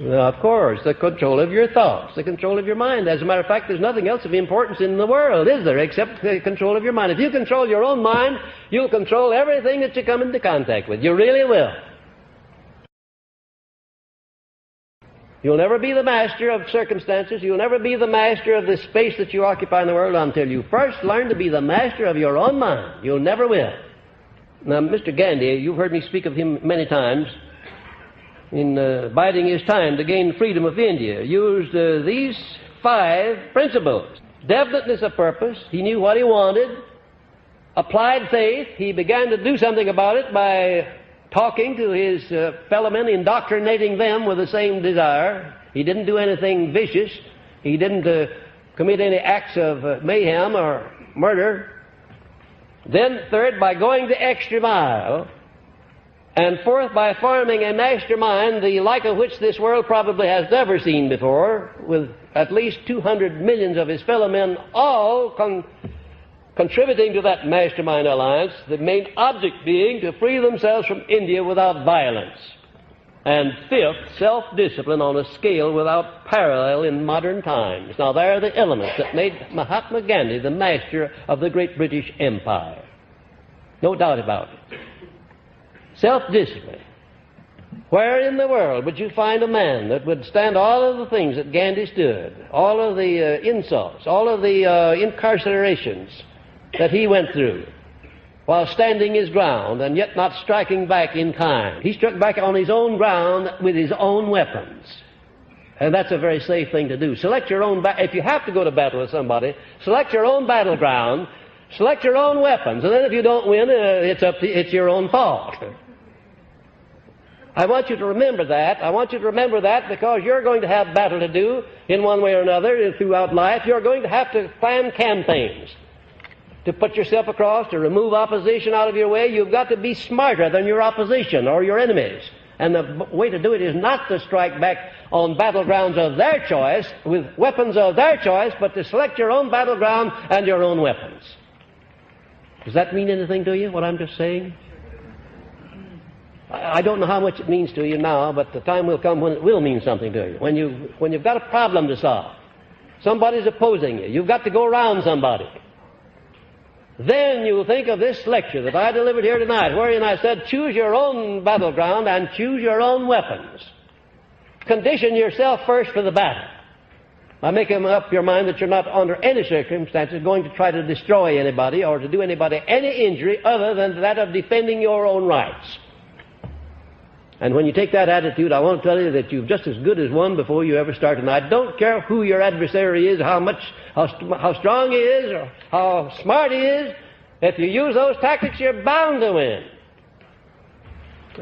Of course, the control of your thoughts, the control of your mind. As a matter of fact, there's nothing else of importance in the world, is there, except the control of your mind. If you control your own mind, you'll control everything that you come into contact with. You really will. You'll never be the master of circumstances. You'll never be the master of the space that you occupy in the world until you first learn to be the master of your own mind. You'll never will. Now, Mr. Gandhi, you've heard me speak of him many times, in biding his time to gain freedom of India, used these 5 principles. Definiteness of purpose. He knew what he wanted. Applied faith. He began to do something about it by talking to his fellow men, indoctrinating them with the same desire. He didn't do anything vicious. He didn't commit any acts of mayhem or murder. Then, third, by going the extra mile. And fourth, by forming a master mind, the like of which this world probably has never seen before, with at least 200 millions of his fellow men all contributing to that mastermind alliance, the main object being to free themselves from India without violence. And fifth, self-discipline on a scale without parallel in modern times. Now, there are the elements that made Mahatma Gandhi the master of the great British Empire. No doubt about it. Self-discipline. Where in the world would you find a man that would stand all of the things that Gandhi stood, all of the insults, all of the incarcerations that he went through, while standing his ground and yet not striking back in kind? He struck back on his own ground with his own weapons. And that's a very safe thing to do. Select your own, if you have to go to battle with somebody, select your own battleground, select your own weapons, and then if you don't win, it's your own fault. I want you to remember that. I want you to remember that because you're going to have battle to do in one way or another throughout life. You're going to have to plan campaigns to put yourself across, to remove opposition out of your way. You've got to be smarter than your opposition or your enemies. And the way to do it is not to strike back on battlegrounds of their choice, with weapons of their choice, but to select your own battleground and your own weapons. Does that mean anything to you, what I'm just saying? I don't know how much it means to you now, but the time will come when it will mean something to you. When you've got a problem to solve, somebody's opposing you, you've got to go around somebody. Then you'll think of this lecture that I delivered here tonight, wherein I said, choose your own battleground and choose your own weapons. Condition yourself first for the battle. By making up your mind that you're not under any circumstances going to try to destroy anybody or to do anybody any injury other than that of defending your own rights. And when you take that attitude, I want to tell you that you've just as good as won before you ever start. And I don't care who your adversary is, how strong he is, or how smart he is. If you use those tactics, you're bound to win.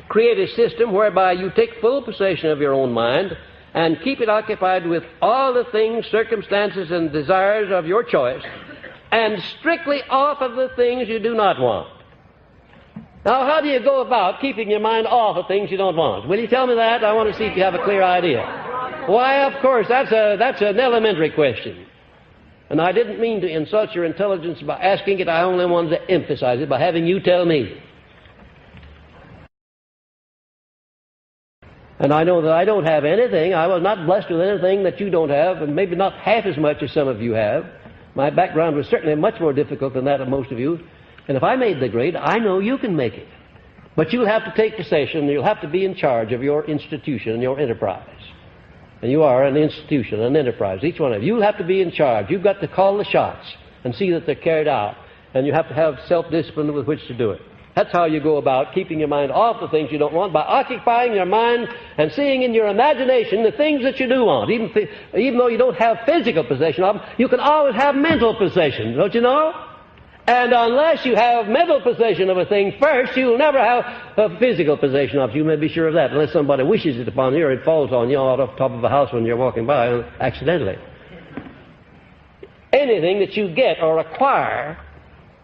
Create a system whereby you take full possession of your own mind and keep it occupied with all the things, circumstances, and desires of your choice, and strictly off of the things you do not want. Now, how do you go about keeping your mind off of things you don't want? Will you tell me that? I want to see if you have a clear idea. Why, of course, that's an elementary question. And I didn't mean to insult your intelligence by asking it. I only wanted to emphasize it by having you tell me. And I know that I don't have anything. I was not blessed with anything that you don't have, and maybe not half as much as some of you have. My background was certainly much more difficult than that of most of you. And if I made the grade, I know you can make it. But you'll have to take possession, you'll have to be in charge of your institution and your enterprise. And you are an institution, an enterprise, each one of you. You'll have to be in charge. You've got to call the shots and see that they're carried out. And you have to have self-discipline with which to do it. That's how you go about keeping your mind off the things you don't want, by occupying your mind and seeing in your imagination the things that you do want. Even though you don't have physical possession of them, you can always have mental possession, don't you know? And unless you have mental possession of a thing first, you'll never have a physical possession of it. You may be sure of that, unless somebody wishes it upon you or it falls on you out off the top of a house when you're walking by accidentally. Anything that you get or acquire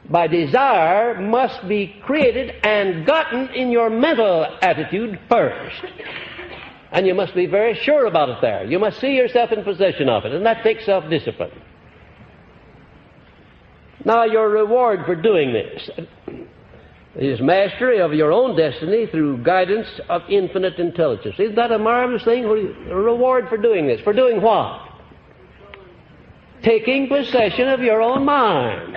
by desire must be created and gotten in your mental attitude first. And you must be very sure about it there. You must see yourself in possession of it, and that takes self-discipline. Now, your reward for doing this is mastery of your own destiny through guidance of infinite intelligence. Isn't that a marvelous thing? A reward for doing this. For doing what? Taking possession of your own mind.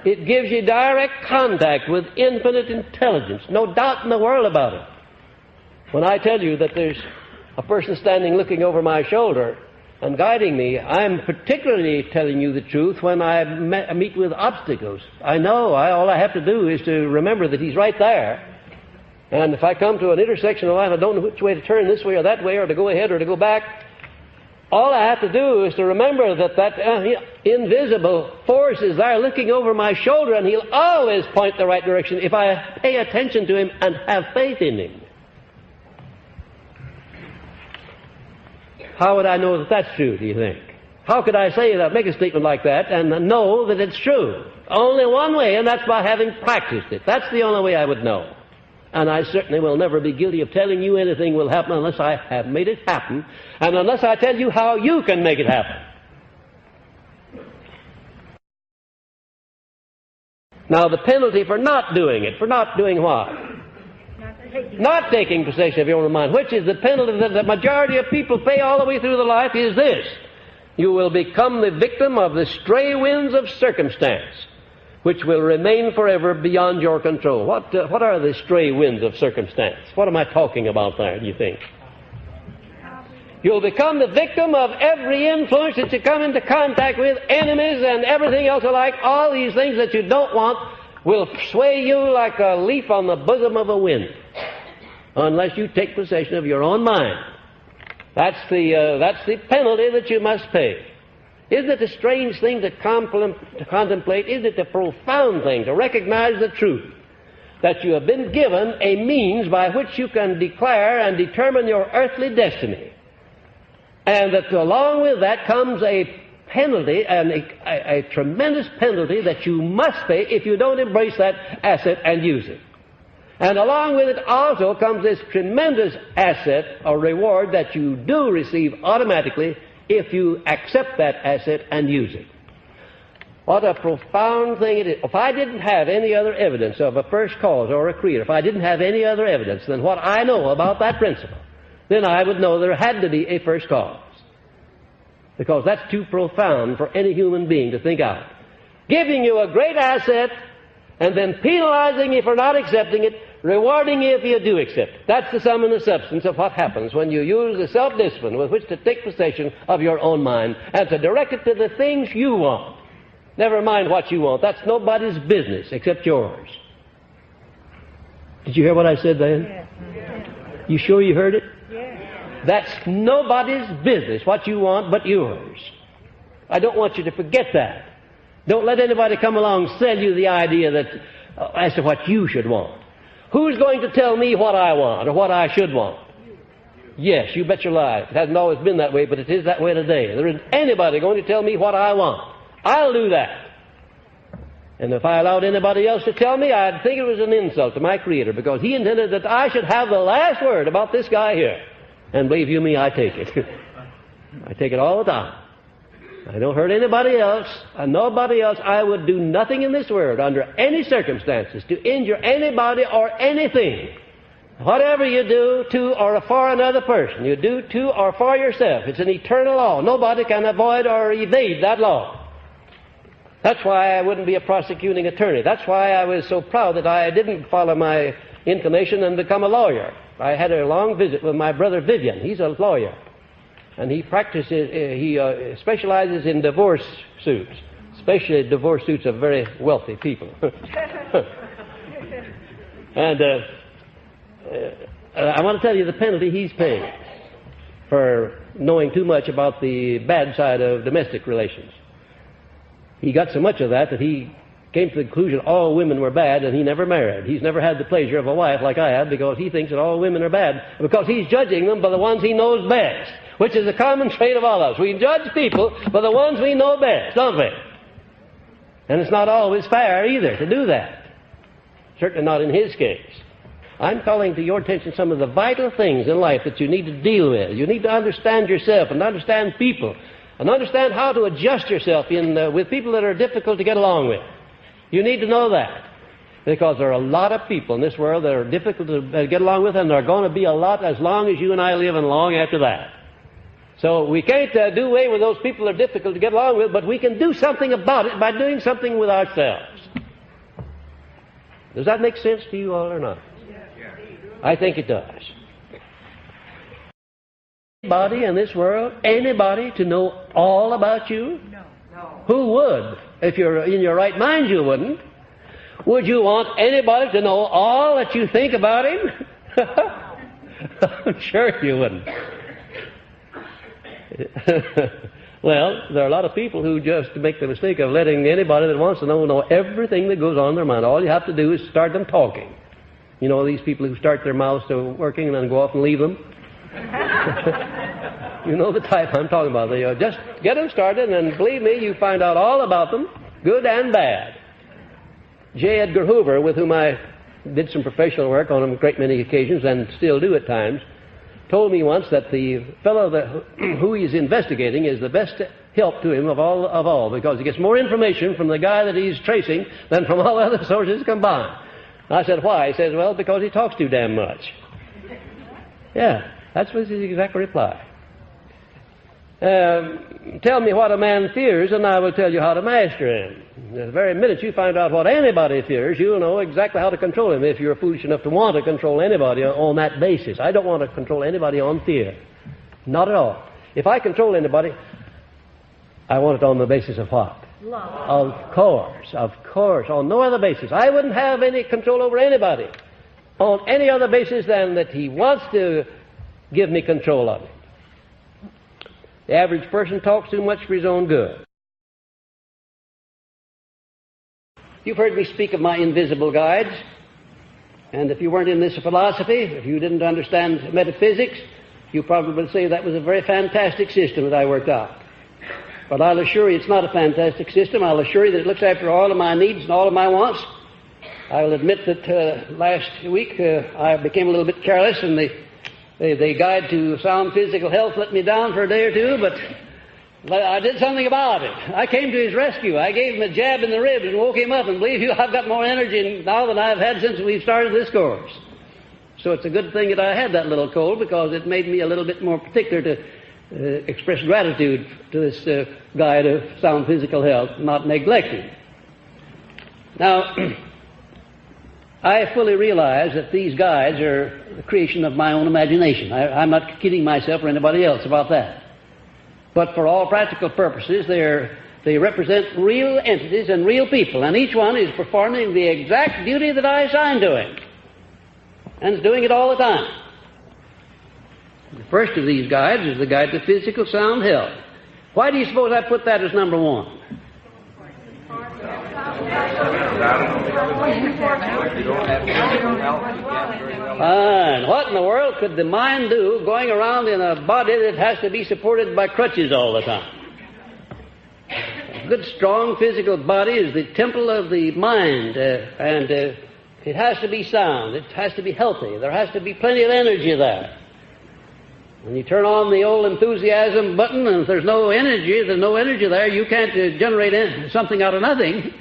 It gives you direct contact with infinite intelligence. No doubt in the world about it. When I tell you that there's a person standing looking over my shoulder and guiding me, I'm particularly telling you the truth when I meet with obstacles. I know all I have to do is to remember that he's right there. And if I come to an intersection of life, I don't know which way to turn, this way or that way, or to go ahead or to go back. All I have to do is to remember that invisible force is there looking over my shoulder, and he'll always point the right direction if I pay attention to him and have faith in him. How would I know that that's true, do you think? How could I say that, make a statement like that, and know that it's true? Only one way, and that's by having practiced it. That's the only way I would know. And I certainly will never be guilty of telling you anything will happen unless I have made it happen, and unless I tell you how you can make it happen. Now, the penalty for not doing it, for not doing what? Not taking possession of your own mind, which is the penalty that the majority of people pay all the way through the life, is this: you will become the victim of the stray winds of circumstance, which will remain forever beyond your control. What are the stray winds of circumstance? What am I talking about there, do you think? You'll become the victim of every influence that you come into contact with, enemies and everything else alike. All these things that you don't want will sway you like a leaf on the bosom of a wind, unless you take possession of your own mind. That's the penalty that you must pay. Isn't it a strange thing to contemplate? Isn't it a profound thing to recognize the truth that you have been given a means by which you can declare and determine your earthly destiny, and that along with that comes a penalty, and a tremendous penalty that you must pay if you don't embrace that asset and use it. And along with it also comes this tremendous asset or reward that you do receive automatically if you accept that asset and use it. What a profound thing it is. If I didn't have any other evidence of a first cause or a creator, if I didn't have any other evidence than what I know about that principle, then I would know there had to be a first cause. Because that's too profound for any human being to think out. Giving you a great asset and then penalizing you for not accepting it, rewarding you if you do accept it. That's the sum and the substance of what happens when you use the self-discipline with which to take possession of your own mind and to direct it to the things you want. Never mind what you want. That's nobody's business except yours. Did you hear what I said then? Yes. You sure you heard it? Yes. That's nobody's business, what you want, but yours. I don't want you to forget that. Don't let anybody come along and sell you the idea that as to what you should want. Who's going to tell me what I want or what I should want? Yes, you bet your life. It hasn't always been that way, but it is that way today. There isn't anybody going to tell me what I want. I'll do that. And if I allowed anybody else to tell me, I'd think it was an insult to my Creator, because He intended that I should have the last word about this guy here. And believe you me, I take it. I take it all the time. I don't hurt anybody else, and nobody else. I would do nothing in this world under any circumstances to injure anybody or anything. Whatever you do to or for another person, you do to or for yourself. It's an eternal law. Nobody can avoid or evade that law. That's why I wouldn't be a prosecuting attorney. That's why I was so proud that I didn't follow my inclination and become a lawyer. I had a long visit with my brother Vivian. He's a lawyer. And he specializes in divorce suits, especially divorce suits of very wealthy people. And I want to tell you the penalty he's paying for knowing too much about the bad side of domestic relations. He got so much of that he came to the conclusion all women were bad, and he never married. He's never had the pleasure of a wife like I have, because he thinks that all women are bad, because he's judging them by the ones he knows best, which is a common trait of all of us. We judge people by the ones we know best, don't we? And it's not always fair either to do that. Certainly not in his case. I'm calling to your attention some of the vital things in life that you need to deal with. You need to understand yourself and understand people and understand how to adjust yourself with people that are difficult to get along with. You need to know that, because there are a lot of people in this world that are difficult to get along with, and there are going to be a lot as long as you and I live and long after that. So we can't do away with those people that are difficult to get along with, but we can do something about it by doing something with ourselves. Does that make sense to you all or not? I think it does. Anybody in this world, anybody to know all about you? No. Who would? If you're in your right mind, you wouldn't. Would you want anybody to know all that you think about him? I'm sure you wouldn't. Well, there are a lot of people who just make the mistake of letting anybody that wants to know everything that goes on in their mind. All you have to do is start them talking. You know, these people who start their mouths to working and then go off and leave them. You know the type I'm talking about. They just get them started, and believe me, you find out all about them, good and bad. J. Edgar Hoover, with whom I did some professional work on a great many occasions and still do at times, told me once that the fellow who he's investigating is the best help to him of all, because he gets more information from the guy that he's tracing than from all other sources combined. I said, why? He says, well, because he talks too damn much. Yeah, that's his exact reply. Tell me what a man fears, and I will tell you how to master him. The very minute you find out what anybody fears, you'll know exactly how to control him if you're foolish enough to want to control anybody on that basis. I don't want to control anybody on fear. Not at all. If I control anybody, I want it on the basis of what? Love. Of course, on no other basis. I wouldn't have any control over anybody on any other basis than that he wants to give me control of it. The average person talks too much for his own good. You've heard me speak of my invisible guides, and if you weren't in this philosophy, if you didn't understand metaphysics, you probably would say that was a very fantastic system that I worked out. But I'll assure you it's not a fantastic system. I'll assure you that it looks after all of my needs and all of my wants. I will admit that last week I became a little bit careless, and the guide to sound physical health let me down for a day or two, but I did something about it. I came to his rescue. I gave him a jab in the ribs and woke him up, and believe you, I've got more energy now than I've had since we've started this course. So it's a good thing that I had that little cold, because it made me a little bit more particular to express gratitude to this guide of sound physical health, not neglecting. Now, I fully realize that these guides are the creation of my own imagination. I'm not kidding myself or anybody else about that. But for all practical purposes, they represent real entities and real people, and each one is performing the exact duty that I assigned to him, and is doing it all the time. The first of these guides is the guide to physical sound health. Why do you suppose I put that as number one? Fine. What in the world could the mind do going around in a body that has to be supported by crutches all the time? A good, strong physical body is the temple of the mind, and it has to be sound. It has to be healthy. There has to be plenty of energy there. When you turn on the old enthusiasm button, and if there's no energy there, you can't generate something out of nothing.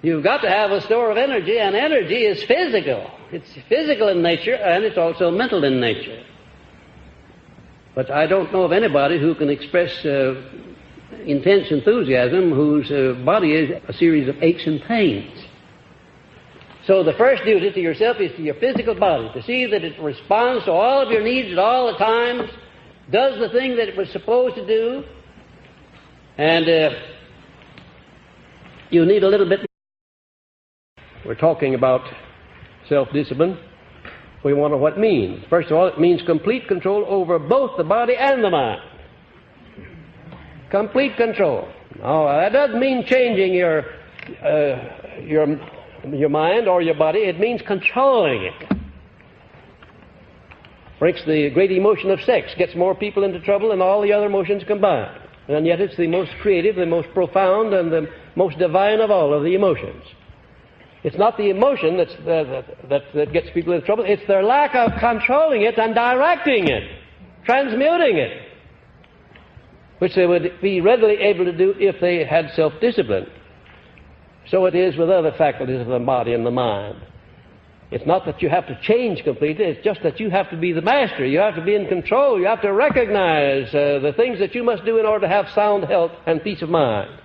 You've got to have a store of energy, and energy is physical. It's physical in nature, and it's also mental in nature. But I don't know of anybody who can express intense enthusiasm whose body is a series of aches and pains. So the first duty to yourself is to your physical body, to see that it responds to all of your needs at all the times, does the thing that it was supposed to do, and you need a little bit. We're talking about self-discipline. We want to know what it means. First of all, it means complete control over both the body and the mind. Complete control. Now, that doesn't mean changing your mind or your body. It means controlling it. For instance, the great emotion of sex gets more people into trouble than all the other emotions combined. And yet it's the most creative, the most profound, and the most divine of all of the emotions. It's not the emotion that gets people into trouble. It's their lack of controlling it and directing it, transmuting it, which they would be readily able to do if they had self-discipline. So it is with other faculties of the body and the mind. It's not that you have to change completely. It's just that you have to be the master. You have to be in control. You have to recognize the things that you must do in order to have sound health and peace of mind.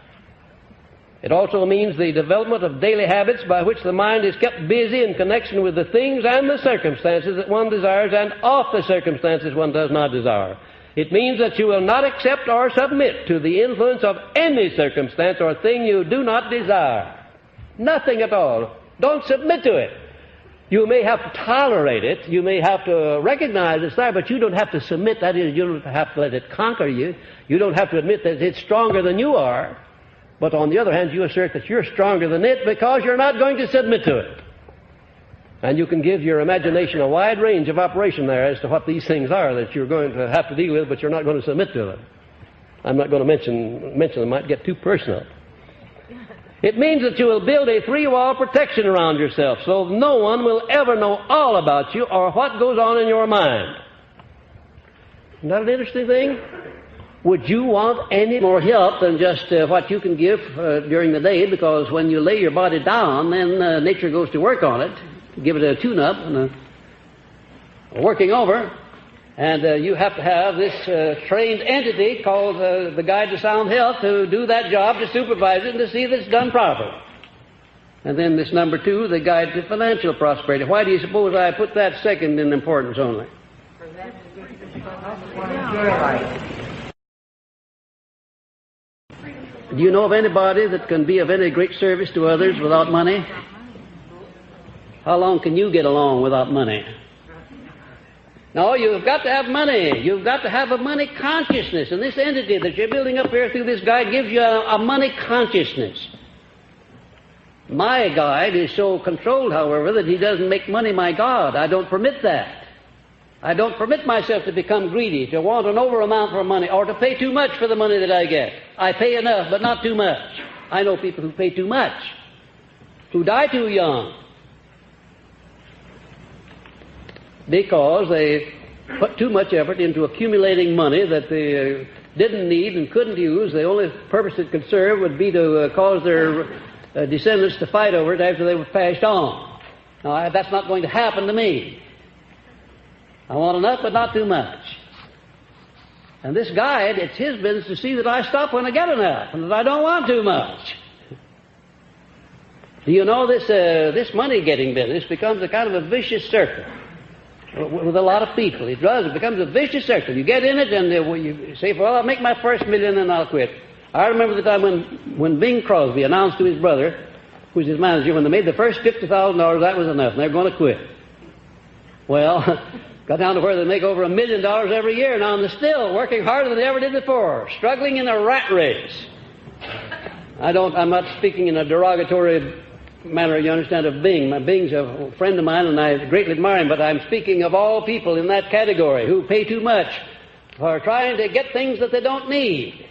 It also means the development of daily habits by which the mind is kept busy in connection with the things and the circumstances that one desires and off the circumstances one does not desire. It means that you will not accept or submit to the influence of any circumstance or thing you do not desire. Nothing at all. Don't submit to it. You may have to tolerate it. You may have to recognize it's there, but you don't have to submit. That is, you don't have to let it conquer you. You don't have to admit that it's stronger than you are. But on the other hand, you assert that you're stronger than it because you're not going to submit to it. And you can give your imagination a wide range of operation there as to what these things are that you're going to have to deal with, but you're not going to submit to them. I'm not going to mention them. It might get too personal. It means that you will build a three-wall protection around yourself so no one will ever know all about you or what goes on in your mind. Isn't that an interesting thing? Would you want any more help than just what you can give during the day? Because when you lay your body down, then nature goes to work on it, give it a tune-up and a working over, and you have to have this trained entity called the Guide to Sound Health to do that job, to supervise it, and to see that it's done properly. And then this number 2, the Guide to Financial Prosperity. Why do you suppose I put that second in importance only? Do you know of anybody that can be of any great service to others without money? How long can you get along without money? No, you've got to have money. You've got to have a money consciousness. And this entity that you're building up here through this guide gives you a money consciousness. My guide is so controlled, however, that he doesn't make money my God. I don't permit that. I don't permit myself to become greedy, to want an over amount for money, or to pay too much for the money that I get. I pay enough, but not too much. I know people who pay too much, who die too young, because they put too much effort into accumulating money that they didn't need and couldn't use. The only purpose it could serve would be to cause their descendants to fight over it after they were passed on. Now, that's not going to happen to me. I want enough, but not too much. And this guide, it's his business to see that I stop when I get enough, and that I don't want too much. Do you know this money-getting business becomes a kind of a vicious circle with a lot of people. It does. It becomes a vicious circle. You get in it, and you say, well, I'll make my first million, and I'll quit. I remember the time when Bing Crosby announced to his brother, who's his manager, when they made the first $50,000, that was enough, and they're going to quit. Well, got down to where they make over $1 million every year now, and they're still working harder than they ever did before, struggling in a rat race. I'm not speaking in a derogatory manner, you understand, of Bing. Bing's a friend of mine, and I greatly admire him, but I'm speaking of all people in that category who pay too much for trying to get things that they don't need.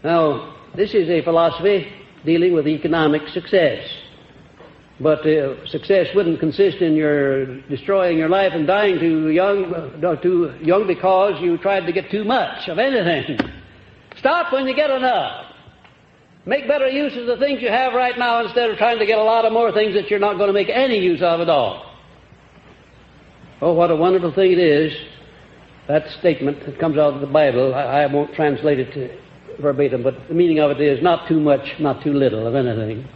Now, this is a philosophy dealing with economic success. But success wouldn't consist in your destroying your life and dying too young because you tried to get too much of anything. Stop when you get enough. Make better use of the things you have right now instead of trying to get a lot of more things that you're not going to make any use of at all. Oh, what a wonderful thing it is, that statement that comes out of the Bible. I won't translate it verbatim, but the meaning of it is not too much, not too little of anything.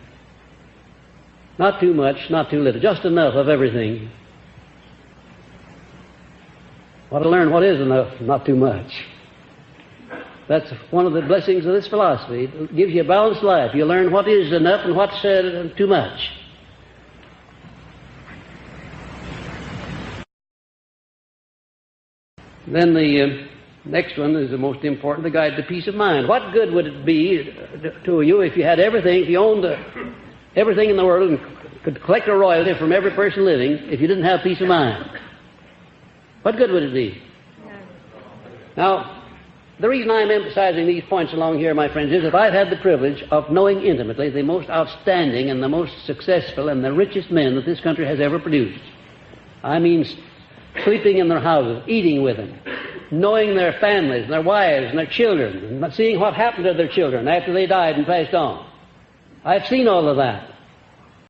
Not too much, not too little, just enough of everything. Want to learn what is enough, not too much. That's one of the blessings of this philosophy. It gives you a balanced life. You learn what is enough and what's too much. Then the next one is the most important, the guide to peace of mind. What good would it be to you if you had everything, if you owned everything in the world and could collect a royalty from every person living if you didn't have peace of mind? What good would it be? Now, the reason I'm emphasizing these points along here, my friends, is that I've had the privilege of knowing intimately the most outstanding and the most successful and the richest men that this country has ever produced. I mean, sleeping in their houses, eating with them, knowing their families and their wives and their children, and seeing what happened to their children after they died and passed on. I've seen all of that.